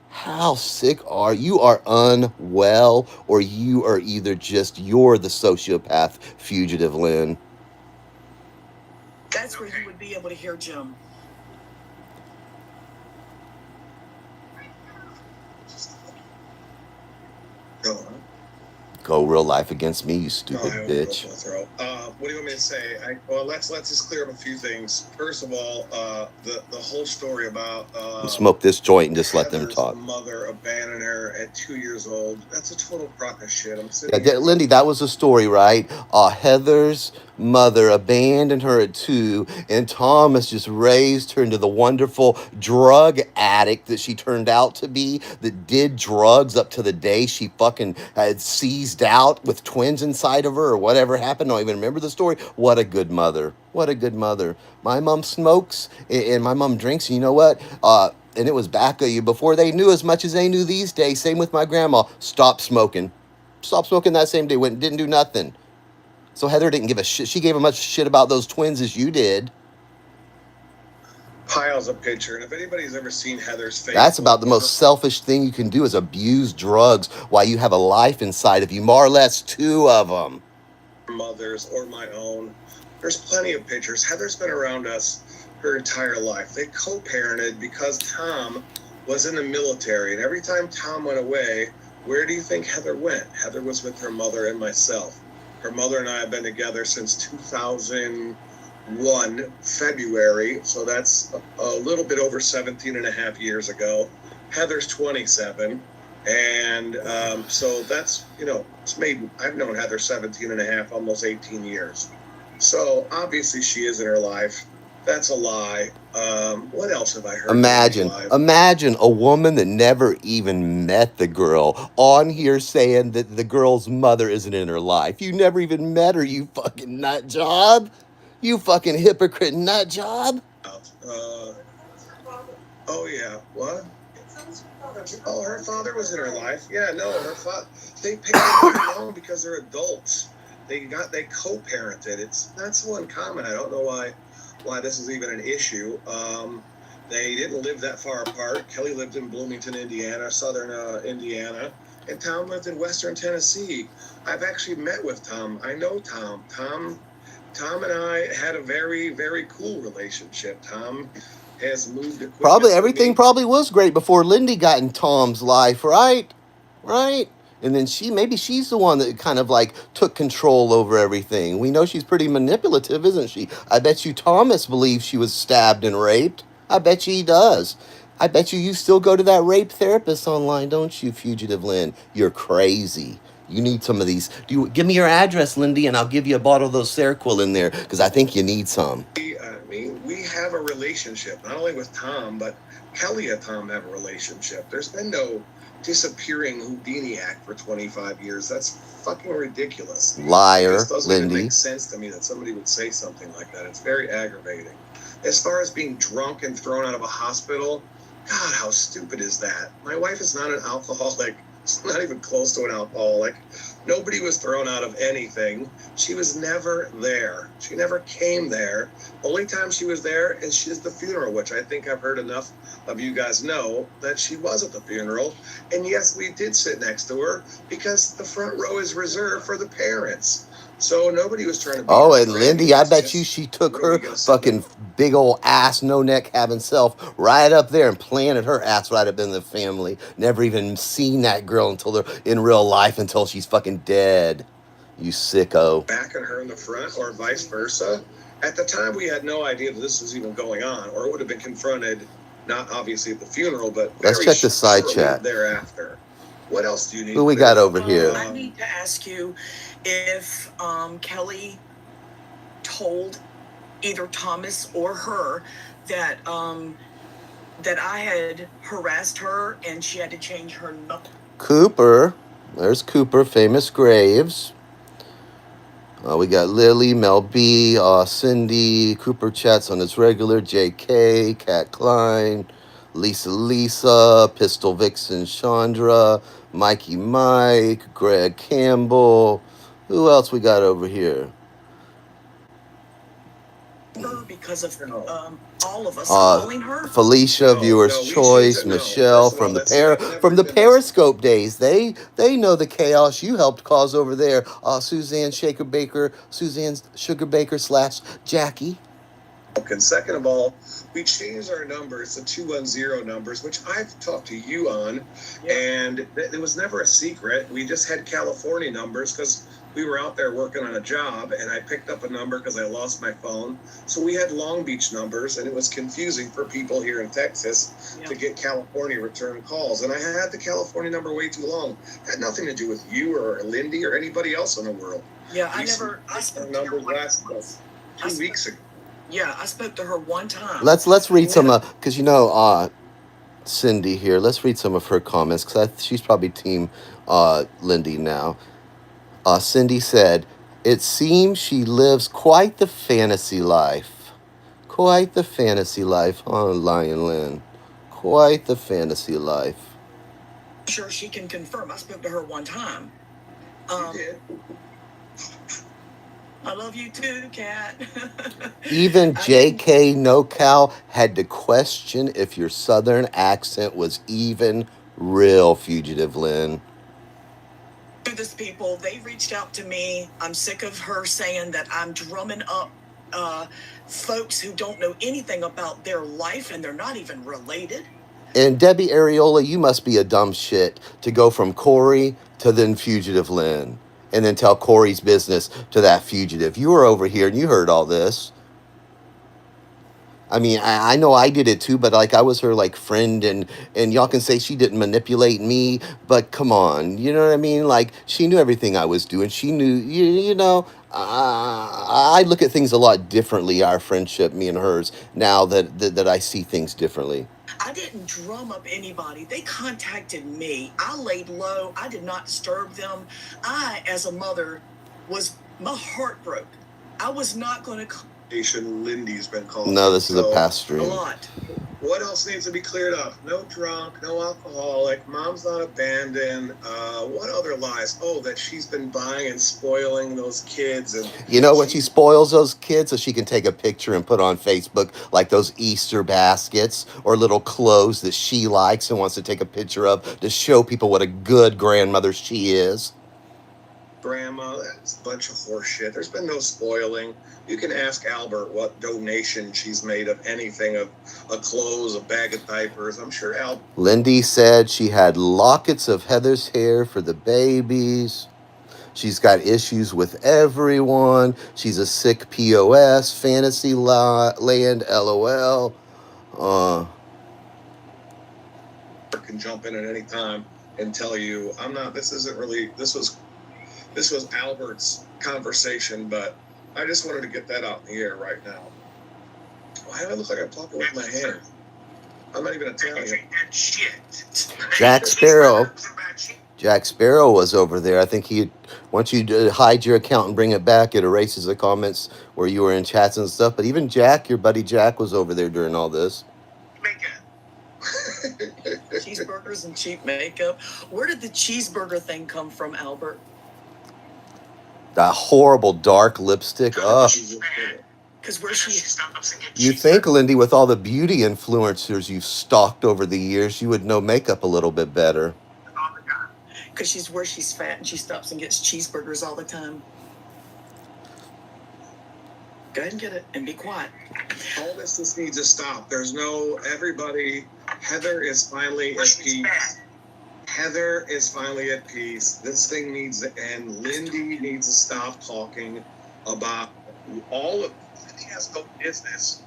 How sick are you? You are unwell, or you are either you're the sociopath fugitive, Lynn. That's where you would be able to hear Jim. Go on. Go real life against me, you stupid bitch. What do you want me to say? Let's just clear up a few things. First of all, the whole story about smoke this joint and just let them Heather's talk. Mother abandoned her at 2 years old. That's a total crock of shit. Lindy, that was the story, right? Heather's mother abandoned her at 2, and Thomas just raised her into the wonderful drug addict that she turned out to be, that did drugs up to the day she fucking had seized out with twins inside of her or whatever happened. I don't even remember the story. What a good mother. What a good mother. My mom smokes and my mom drinks, and you know what? And it was back before they knew as much as they knew these days. Same with my grandma. Stopped smoking. Stopped smoking that same day. Didn't do nothing. So Heather didn't give a shit. She gave as much shit about those twins as you did. Piles of picture, and if anybody's ever seen Heather's face, That's about the most selfish thing you can do is abuse drugs while you have a life inside of you. More or less 2 of them. Mother's or my own. There's plenty of pictures. Heather's been around us her entire life. They co-parented because Tom was in the military, and every time Tom went away, where do you think Heather went? Heather was with her mother and myself. Her mother and I have been together since 2001 February, so that's a little bit over 17 and a half years ago. Heather's 27, and so that's, it's made, I've known Heather 17 and a half, almost 18 years. So obviously she is in her life. That's a lie. What else have I heard? Imagine a woman that never even met the girl on here saying that the girl's mother isn't in her life. You never even met her, you fucking nut job. You fucking hypocrite nut job. Oh yeah, what? Oh, her father was in her life. Yeah, no, her father. They picked up alone because they're adults. They co-parented. It's not so uncommon. I don't know why this is even an issue. They didn't live that far apart. Kelly lived in Bloomington, Indiana, southern Indiana, and Tom lived in western Tennessee. I've actually met with Tom. I know Tom. Tom and I had a very, very cool relationship. Tom has moved to probably everything probably was great before Lindy got in Tom's life, right? And then maybe she's the one that kind of like took control over everything. We know she's pretty manipulative, isn't she? I bet you Thomas believes she was stabbed and raped. I bet you he does. I bet you still go to that rape therapist online, don't you, Fugitive Lynn? You're crazy. You need some of these. Give me your address, Lindy, and I'll give you a bottle of those Seroquel in there because I think you need some. We have a relationship, not only with Tom, but Kelly and Tom have a relationship. There's been no disappearing Houdini act for 25 years. That's fucking ridiculous. Liar, It just doesn't Lindy. even make sense to me that somebody would say something like that. It's very aggravating. As far as being drunk and thrown out of a hospital, God, how stupid is that? My wife is not an alcoholic. She's not even close to an alcoholic. Nobody was thrown out of anything. She was never there. She never came there. Only time she was there is she's the funeral, which I think I've heard enough of you guys know that she was at the funeral. And yes, we did sit next to her because the front row is reserved for the parents. So nobody was trying to be and Lindy, I bet you she took her fucking big old ass, no neck having self right up there and planted her ass right up in the family. Never even seen that girl until they're in real life until she's fucking dead. You sicko. Back at her in the front or vice versa. At the time, we had no idea that this was even going on, or it would have been confronted, not obviously at the funeral, but let's check the side chat thereafter. What else do you need? Who we got over here? I need to ask you if Kelly told either Thomas or her that that I had harassed her and she had to change her number. Cooper. There's Cooper, famous graves. We got Lily, Mel B, Cindy, Cooper chats on his regular, JK, Kat Klein, Lisa, Pistol Vixen, Chandra, Mikey Mike, Greg Campbell. Who else we got over here? Because of all of us calling her. Felicia, viewer's choice, Michelle from the Periscope days. They know the chaos you helped cause over there. Suzanne Sugar Baker / Jackie. And second of all, we changed our numbers to 210 numbers, which I've talked to you on, and it was never a secret. We just had California numbers because we were out there working on a job, and I picked up a number because I lost my phone. So we had Long Beach numbers, and it was confusing for people here in Texas to get California return calls. And I had the California number way too long. It had nothing to do with you or Lindy or anybody else in the world. Yeah, I spoke to her last 2 weeks ago. Yeah, I spoke to her one time. Let's read some because Cindy here. Let's read some of her comments because she's probably team Lindy now. Cindy said, "It seems she lives quite the fantasy life. Quite the fantasy life, huh, Lion Lynn? Quite the fantasy life." I'm sure she can confirm. I spoke to her one time. You did. I love you too, Cat. Even I didn't JK NoCal had to question if your southern accent was even real, Fugitive Lynn. do this, people. They reached out to me. I'm sick of her saying that I'm drumming up folks who don't know anything about their life and they're not even related. And Debbie Areola, you must be a dumb shit to go from Corey to then Fugitive Lynn and then tell Corey's business to that fugitive. You were over here and you heard all this. I mean, I know I did it too, but like I was her like friend, and y'all can say she didn't manipulate me, but come on, you know what I mean? Like she knew everything I was doing. She knew, you know. I look at things a lot differently. Our friendship, me and hers, now that I see things differently. I didn't drum up anybody. They contacted me. I laid low. I did not disturb them. I, as a mother, my heart broke. I was not going to. Lindy's been called. No, this is a past A stream. lot. What else needs to be cleared up? No drunk, no alcoholic, mom's not abandoned. What other lies? Oh, that she's been buying and spoiling those kids. And You know what? She spoils those kids so she can take a picture and put on Facebook, like those Easter baskets or little clothes that she likes and wants to take a picture of to show people what a good grandmother she is. Grandma, that's a bunch of horse shit. There's been no spoiling. You can ask Albert what donation she's made of anything, of clothes, a bag of diapers. I'm sure Albert. Lindy said she had lockets of Heather's hair for the babies. She's got issues with everyone. She's a sick POS, fantasy land, LOL. Can jump in at any time and tell you, I'm not, this isn't really, this was Albert's conversation, but I just wanted to get that out in the air right now. Why do I look like I'm talking with my hand? I'm not even Italian. Jack Sparrow was over there. I think once you hide your account and bring it back, it erases the comments where you were in chats and stuff. But even Jack, your buddy Jack, was over there during all this. Cheeseburgers and cheap makeup. Where did the cheeseburger thing come from, Albert? That horrible dark lipstick. Ugh. Because where she. You think, Lindy, with all the beauty influencers you've stalked over the years, you would know makeup a little bit better. Because she's where she's fat and she stops and gets cheeseburgers all the time. Go ahead and get it and be quiet. All this just needs to stop. There's no, everybody, Heather is finally at peace. Heather is finally at peace. This thing needs to end. Lindy needs to stop talking about all of, Lindy has no business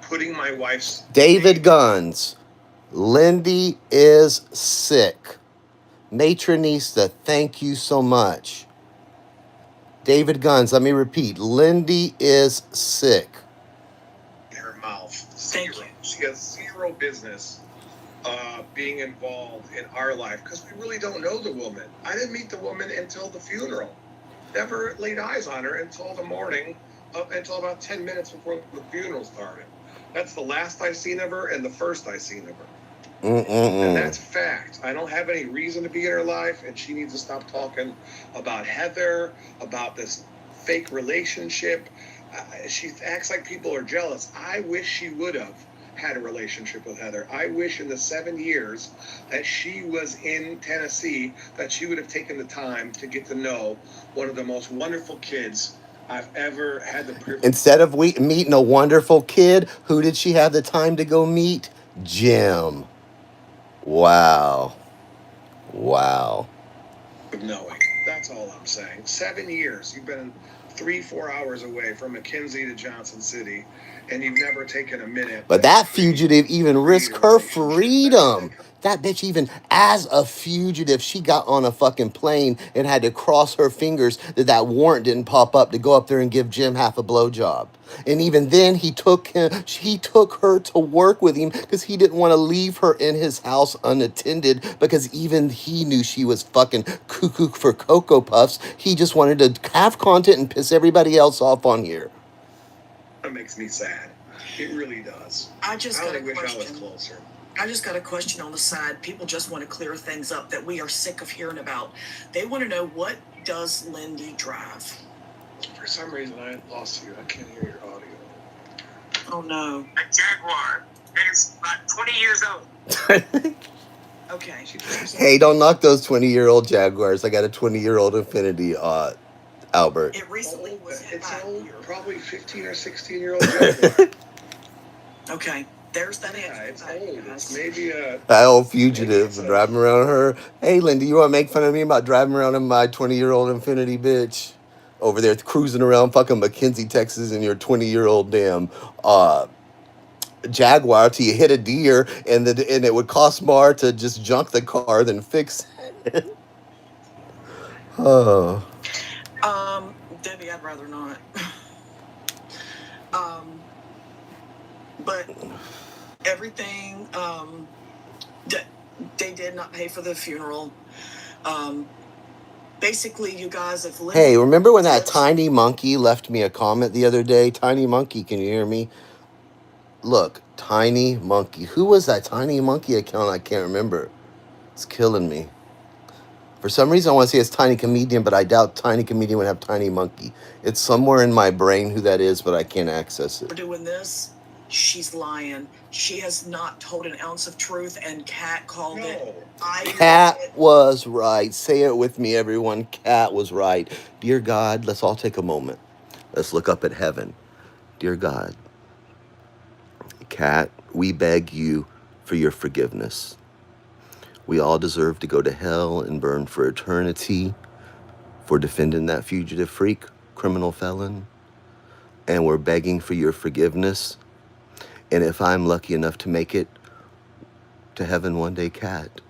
putting my wife's... David Guns. Lindy is sick. Matronista, thank you so much. David Guns, let me repeat. Lindy is sick. In her mouth. Thank you. She has zero business being involved in our life because we really don't know the woman. I didn't meet the woman until the funeral. Never laid eyes on her until the morning, until about 10 minutes before the funeral started. That's the last I seen of her and the first I seen of her. And that's fact. I don't have any reason to be in her life, and she needs to stop talking about Heather, about this fake relationship. She acts like people are jealous. I wish she would have had a relationship with Heather. I wish in the 7 years that she was in Tennessee that she would have taken the time to get to know one of the most wonderful kids I've ever had the privilege. Instead of meeting a wonderful kid, who did she have the time to go meet? Jim. Wow. Knowing. That's all I'm saying. 7 years. You've been 3-4 hours away from McKinsey to Johnson City, and you've never taken a minute. But that fugitive even risked her freedom. That bitch, even as a fugitive, she got on a fucking plane and had to cross her fingers that warrant didn't pop up to go up there and give Jim half a blowjob. And even then, he took her to work with him because he didn't want to leave her in his house unattended because even he knew she was fucking cuckoo for Cocoa Puffs. He just wanted to have content and piss everybody else off on here. That makes me sad. It really does. I just got a wish I was question. closer. I just got a question on the side. People just want to clear things up that we are sick of hearing about. They want to know, what does Lindy drive? For some reason, I lost you. I can't hear your audio. Oh no. A Jaguar that is about 20 years old. Okay. Hey, don't knock those 20-year-old Jaguars. I got a 20-year-old Infinity, Albert. It recently was hit It's by a old, deer. probably 15 or 16-year-old Jaguar. Okay. There's that Yeah, answer. it's back, old. guys. It's maybe a... That old Maybe fugitive it's a... driving around her. Hey, Linda, you want to make fun of me about driving around in my 20-year-old Infinity, bitch? Over there cruising around fucking McKenzie, Texas in your 20-year-old damn Jaguar till you hit a deer, and it would cost more to just junk the car than fix it. Oh. Debbie, I'd rather not. But everything, they did not pay for the funeral. Basically, you guys have lived. Hey, remember when that tiny monkey left me a comment the other day? Tiny monkey, can you hear me? Look, tiny monkey. Who was that tiny monkey account? I can't remember. It's killing me. For some reason, I want to say it's Tiny Comedian, but I doubt Tiny Comedian would have Tiny Monkey. It's somewhere in my brain who that is, but I can't access it. We're doing this. She's lying. She has not told an ounce of truth, and Kat called it. Kat was right. Say it with me, everyone. Kat was right. Dear God, let's all take a moment. Let's look up at heaven. Dear God, Kat, we beg you for your forgiveness. We all deserve to go to hell and burn for eternity for defending that fugitive freak, criminal felon. And we're begging for your forgiveness. And if I'm lucky enough to make it to heaven one day, Kat,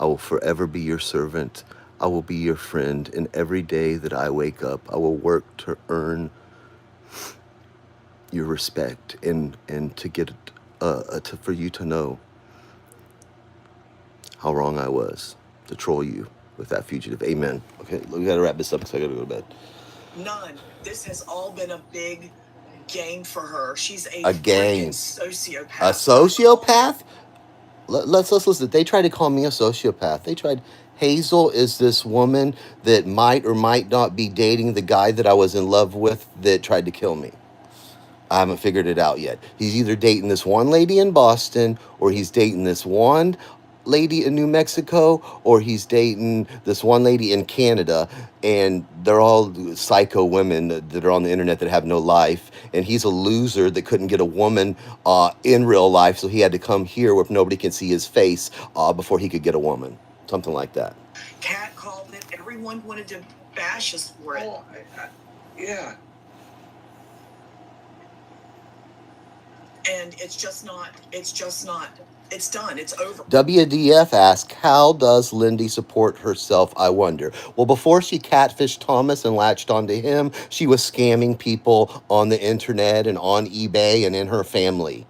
I will forever be your servant. I will be your friend. And every day that I wake up, I will work to earn your respect and to get for you to know how wrong I was to troll you with that fugitive. Amen. Okay, we got to wrap this up because I got to go to bed. None. This has all been a big game for her. She's A game. Sociopath. A sociopath? Let's listen. They tried to call me a sociopath. They tried. Hazel is this woman that might or might not be dating the guy that I was in love with that tried to kill me. I haven't figured it out yet. He's either dating this one lady in Boston, or he's dating this one lady in New Mexico, or he's dating this one lady in Canada, and they're all psycho women that are on the internet that have no life, and he's a loser that couldn't get a woman in real life, so he had to come here where nobody can see his face before he could get a woman. Something like that. Kat called it. Everyone wanted to bash us for it. Oh, yeah. And it's done. It's over. WDF asks, how does Lindy support herself, I wonder? Well, before she catfished Thomas and latched onto him, she was scamming people on the internet and on eBay and in her family.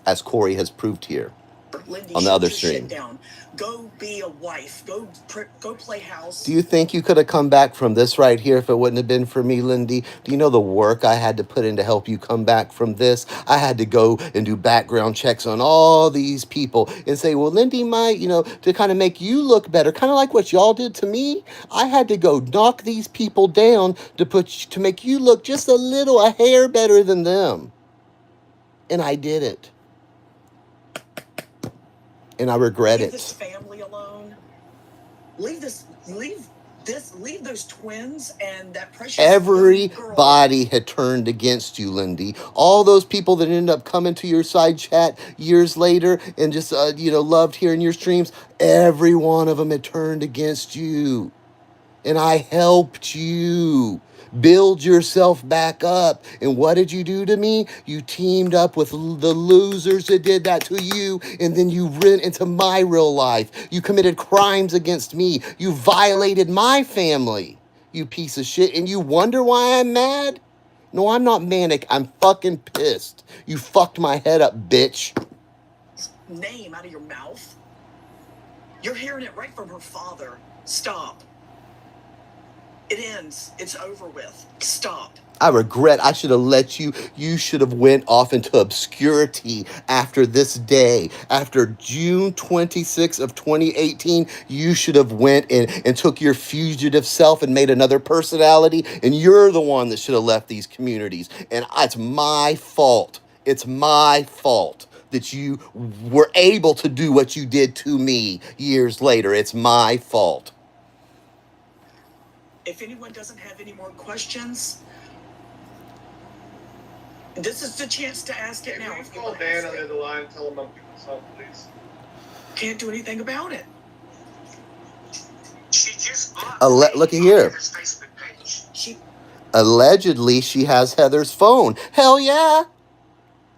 As Corey has proved here. Lindy, on the other shut your stream. shit down. Go be a wife. Go play house. Do you think you could have come back from this right here if it wouldn't have been for me, Lindy? Do you know the work I had to put in to help you come back from this? I had to go and do background checks on all these people and say, well, Lindy might, to kind of make you look better, kind of like what y'all did to me. I had to go knock these people down to make you look just a hair better than them. And I did it. And I regret it. Leave this family alone. Leave those twins and that precious Everybody had turned against you, Lindy. All those people that ended up coming to your side chat years later and just, loved hearing your streams, every one of them had turned against you. And I helped you build yourself back up. And what did you do to me? You teamed up with the losers that did that to you. And then you went into my real life. You committed crimes against me. You violated my family, you piece of shit. And you wonder why I'm mad? No, I'm not manic. I'm fucking pissed. You fucked my head up, bitch. Name out of your mouth. You're hearing it right from her father. Stop. It ends. It's over with. Stop. I regret I should have let you. You should have went off into obscurity after this day. After June 26th of 2018, you should have went and took your fugitive self and made another personality. And you're the one that should have left these communities. And it's my fault. It's my fault that you were able to do what you did to me years later. It's my fault. If anyone doesn't have any more questions, this is the chance to ask it now. Can you call Dan on the other line and tell him I'm doing something, please? Can't do anything about it. She just blocked Look at here. Heather's Facebook page. She Allegedly, she has Heather's phone. Hell yeah.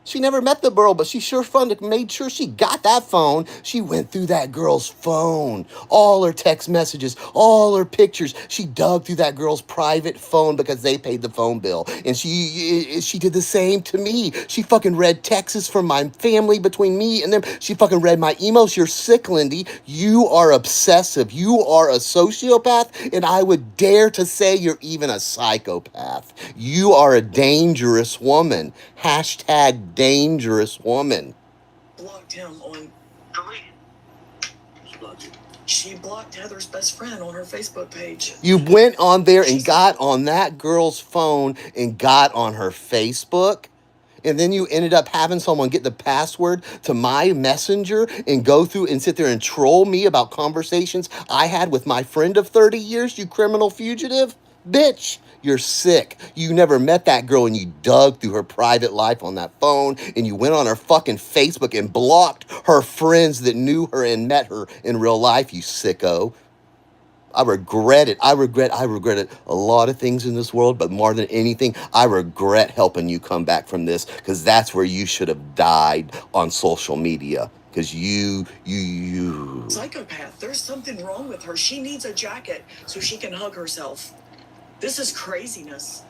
She never met the girl, but she sure made sure she got that phone. She went through that girl's phone, all her text messages, all her pictures. She dug through that girl's private phone because they paid the phone bill. And she did the same to me. She fucking read texts from my family between me and them. She fucking read my emails. You're sick, Lindy. You are obsessive. You are a sociopath, and I would dare to say you're even a psychopath. You are a dangerous woman. Hashtag dangerous woman. blocked him on. Deleted. She blocked Heather's best friend on her Facebook page. You went on there and got on that girl's phone and got on her Facebook. And then you ended up having someone get the password to my messenger and go through and sit there and troll me about conversations I had with my friend of 30 years, you criminal fugitive. Bitch, you're sick. You never met that girl and you dug through her private life on that phone and you went on her fucking Facebook and blocked her friends that knew her and met her in real life, you sicko. I regret it. I regret it. A lot of things in this world, but more than anything, I regret helping you come back from this because that's where you should have died on social media. Because you. Psychopath. There's something wrong with her. She needs a jacket so she can hug herself. This is craziness.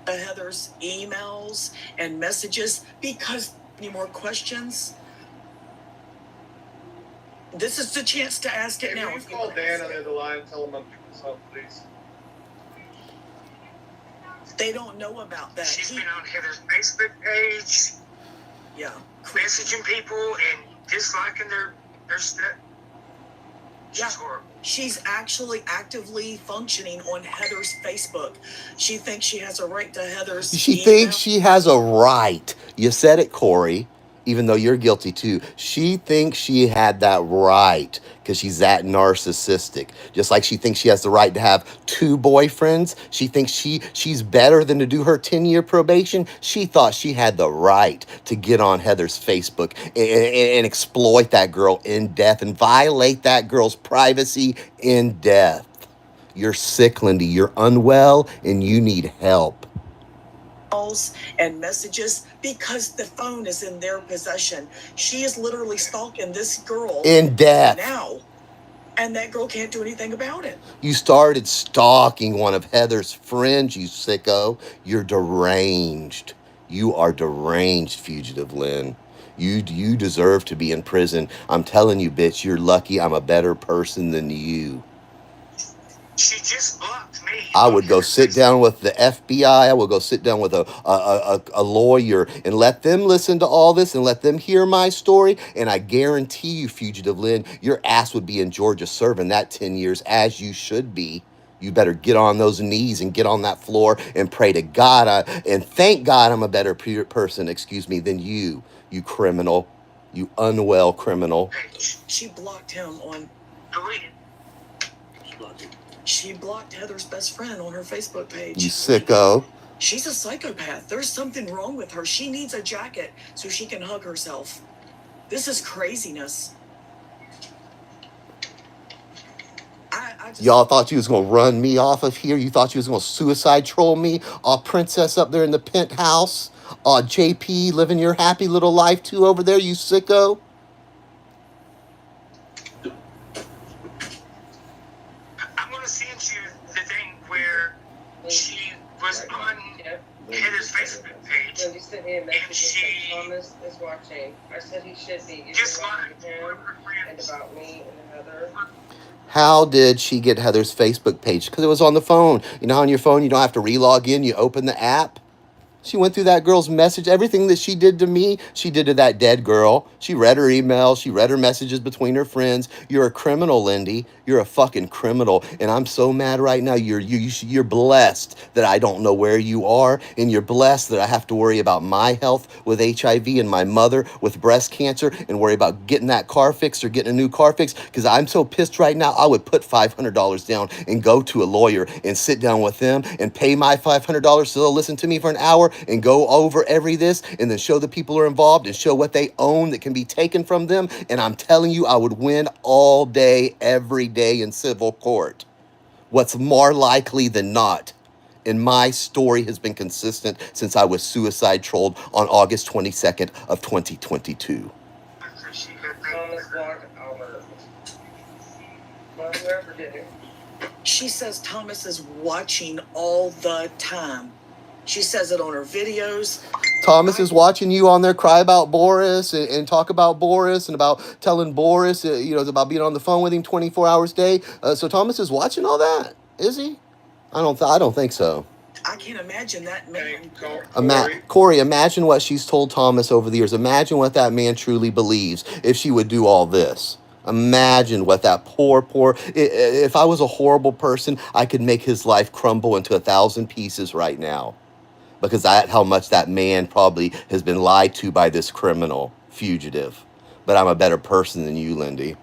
Heather's emails and messages because any more questions? This is the chance to ask it now. Can you call Dan on the other line and tell him I'm doing something, please? They don't know about that. She's been on Heather's Facebook page, Yeah. messaging people and disliking their stuff. She's Yeah. horrible. She's actually actively functioning on Heather's Facebook. She thinks she has a right to Heather's She email. thinks she has a right. You said it, Corey, even though you're guilty too. She thinks she had that right because she's that narcissistic. Just like she thinks she has the right to have 2 boyfriends. She thinks she's better than to do her 10-year probation. She thought she had the right to get on Heather's Facebook and exploit that girl in depth and violate that girl's privacy in depth. You're sick, Lindy. You're unwell and you need help. Calls and messages because the phone is in their possession. She is literally stalking this girl In depth. now, and that girl can't do anything about it. You started stalking one of Heather's friends, you sicko. You're deranged. You are deranged, Fugitive Lynn. You deserve to be in prison. I'm telling you, bitch, you're lucky I'm a better person than you. She just blocked me. I would go sit down with the FBI. I would go sit down with a lawyer and let them listen to all this and let them hear my story. And I guarantee you, Fugitive Lynn, your ass would be in Georgia serving that 10 years as you should be. You better get on those knees and get on that floor and pray to God. And thank God I'm a better person, than you criminal. You unwell criminal. She blocked him on. Deleted. She blocked Heather's best friend on her Facebook page. You sicko. She's a psychopath. There's something wrong with her. She needs a jacket so she can hug herself. This is craziness. Y'all thought you was gonna run me off of here. You thought you was gonna suicide troll me. Princess up there in the penthouse. JP living your happy little life too over there, you sicko. I'm going to send you the thing where she was on Heather's Facebook page, a message that Thomas is watching. I said he should be. You Just should watch like him and about me and Heather. How did she get Heather's Facebook page? Because it was on the phone. You know, on your phone, you don't have to re-log in. You open the app. She went through that girl's message. Everything that she did to me, she did to that dead girl. She read her email. She read her messages between her friends. You're a criminal, Lindy. You're a fucking criminal. And I'm so mad right now. You're blessed that I don't know where you are. And you're blessed that I have to worry about my health with HIV and my mother with breast cancer and worry about getting that car fixed or getting a new car fixed. Because I'm so pissed right now, I would put $500 down and go to a lawyer and sit down with them and pay my $500 so they'll listen to me for an hour and go over every this and then show the people who are involved and show what they own that can be taken from them. And I'm telling you, I would win all day, every day in civil court. What's more likely than not? And my story has been consistent since I was suicide trolled on August 22nd of 2022. Thomas blocked Albert. Well, whoever did it. She says Thomas is watching all the time. She says it on her videos. Thomas is watching you on there cry about Boris and talk about Boris and about telling Boris, about being on the phone with him 24 hours a day. So Thomas is watching all that, is he? I don't think so. I can't imagine that man. Corey, imagine what she's told Thomas over the years. Imagine what that man truly believes if she would do all this. Imagine what that poor, if I was a horrible person, I could make his life crumble into 1,000 pieces right now. Because that's how much that man probably has been lied to by this criminal fugitive. But I'm a better person than you, Lindy.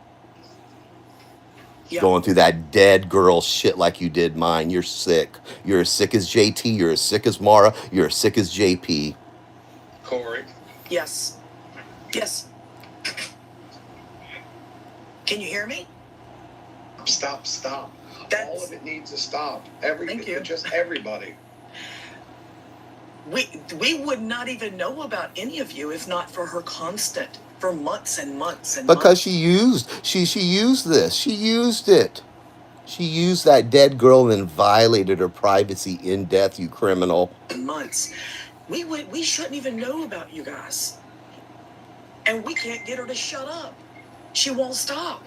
Yeah. Going through that dead girl shit like you did mine. You're sick. You're as sick as JT. You're as sick as Mara. You're as sick as JP. Corey. Yes. Yes. Can you hear me? Stop. All of it needs to stop. Thank you. Just everybody. We would not even know about any of you if not for her constant for months and months and Because months. she used this. She used it. She used that dead girl and violated her privacy in death, you criminal. Months. We shouldn't even know about you guys. And we can't get her to shut up. She won't stop.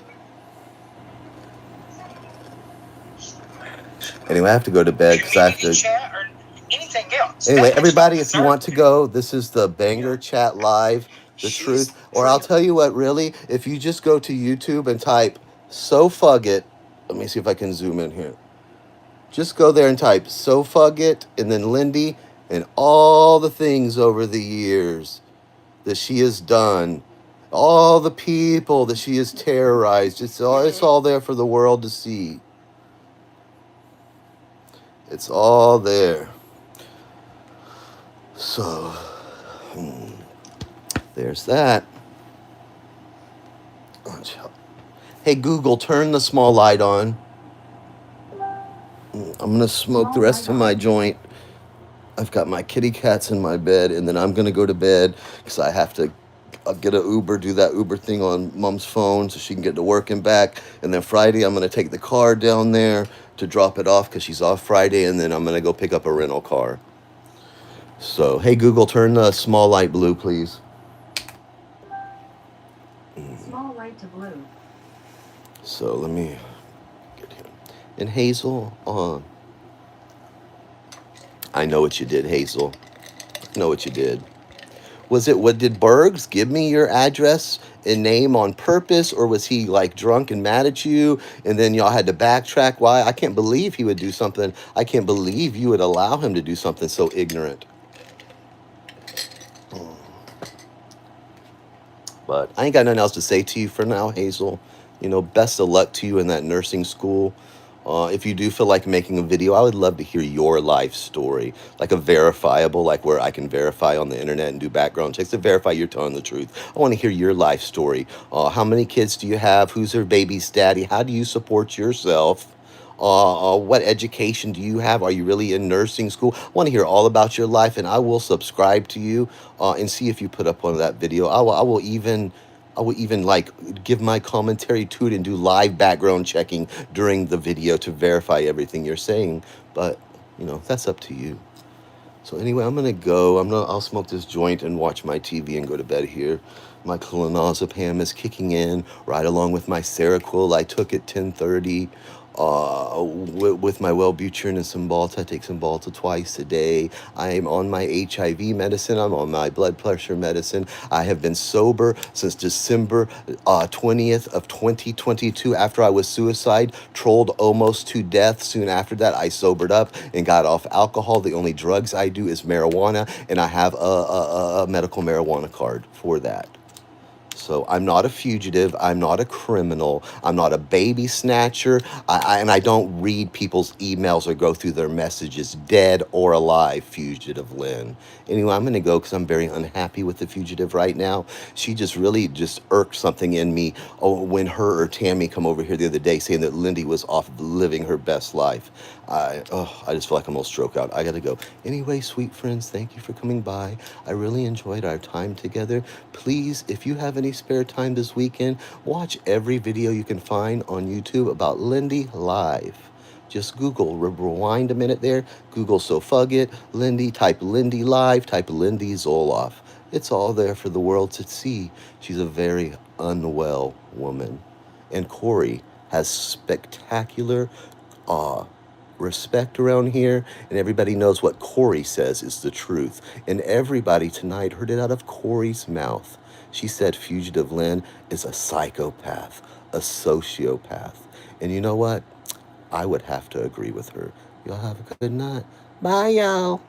Anyway, I have to go to bed because I have to. Chat or anything else. Anyway, That's everybody, what's if you want to go, this is the Banger Chat Live, the She's truth. Or I'll tell you what, really, if you just go to YouTube and type "So Fug It," let me see if I can zoom in here. Just go there and type "So Fug It" and then Lindy and all the things over the years that she has done, all the people that she has terrorized. It's all there for the world to see. It's all there. So, there's that. Hey, Google, turn the small light on. I'm going to smoke the rest of my joint. I've got my kitty cats in my bed, and then I'm going to go to bed because I'll get an Uber, do that Uber thing on Mom's phone so she can get to work and back. And then Friday, I'm going to take the car down there to drop it off because she's off Friday, and then I'm going to go pick up a rental car. So, hey, Google, turn the small light blue, please. Small light to blue. So, let me get here. And Hazel, on. I know what you did, Hazel. I know what you did. Did Bergs give me your address and name on purpose, or was he like drunk and mad at you and then y'all had to backtrack? Why? I can't believe he would do something. I can't believe you would allow him to do something so ignorant. But I ain't got nothing else to say to you for now, Hazel. Best of luck to you in that nursing school. If you do feel like making a video, I would love to hear your life story, like a verifiable, like where I can verify on the internet and do background checks to verify you're telling the truth. I want to hear your life story. How many kids do you have? Who's their baby's daddy? How do you support yourself? What education do you have? Are you really in nursing school? I want to hear all about your life, and I will subscribe to you and see if you put up one of that video. I will even like give my commentary to it and do live background checking during the video to verify everything you're saying. But that's up to you. So anyway, I'm gonna go. I'll smoke this joint and watch my TV and go to bed here. My clonazepam is kicking in right along with my Seroquel. I took at 10:30. With my Wellbutrin and Cymbalta, I take Cymbalta twice a day. I am on my HIV medicine. I'm on my blood pressure medicine. I have been sober since December 20th of 2022. After I was trolled almost to death. Soon after that, I sobered up and got off alcohol. The only drugs I do is marijuana, and I have a medical marijuana card for that. So I'm not a fugitive. I'm not a criminal. I'm not a baby snatcher. And I don't read people's emails or go through their messages, dead or alive, Fugitive Lynn. Anyway, I'm going to go because I'm very unhappy with the fugitive right now. She just really just irked something in me when her or Tammy come over here the other day saying that Lindy was off living her best life. I just feel like I'm going to stroke out. I got to go. Anyway, sweet friends, thank you for coming by. I really enjoyed our time together. Please, if you have any spare time this weekend, watch every video you can find on YouTube about Lindy live. Just Google, rewind a minute there, Google So Fug It, Lindy, type Lindy live, type Lindy Zoloff. It's all there for the world to see. She's a very unwell woman. And Corey has spectacular respect around here, and everybody knows what Corey says is the truth. And everybody tonight heard it out of Corey's mouth. She said Fugitive Lynn is a psychopath, a sociopath. And you know what? I would have to agree with her. Y'all have a good night. Bye, y'all.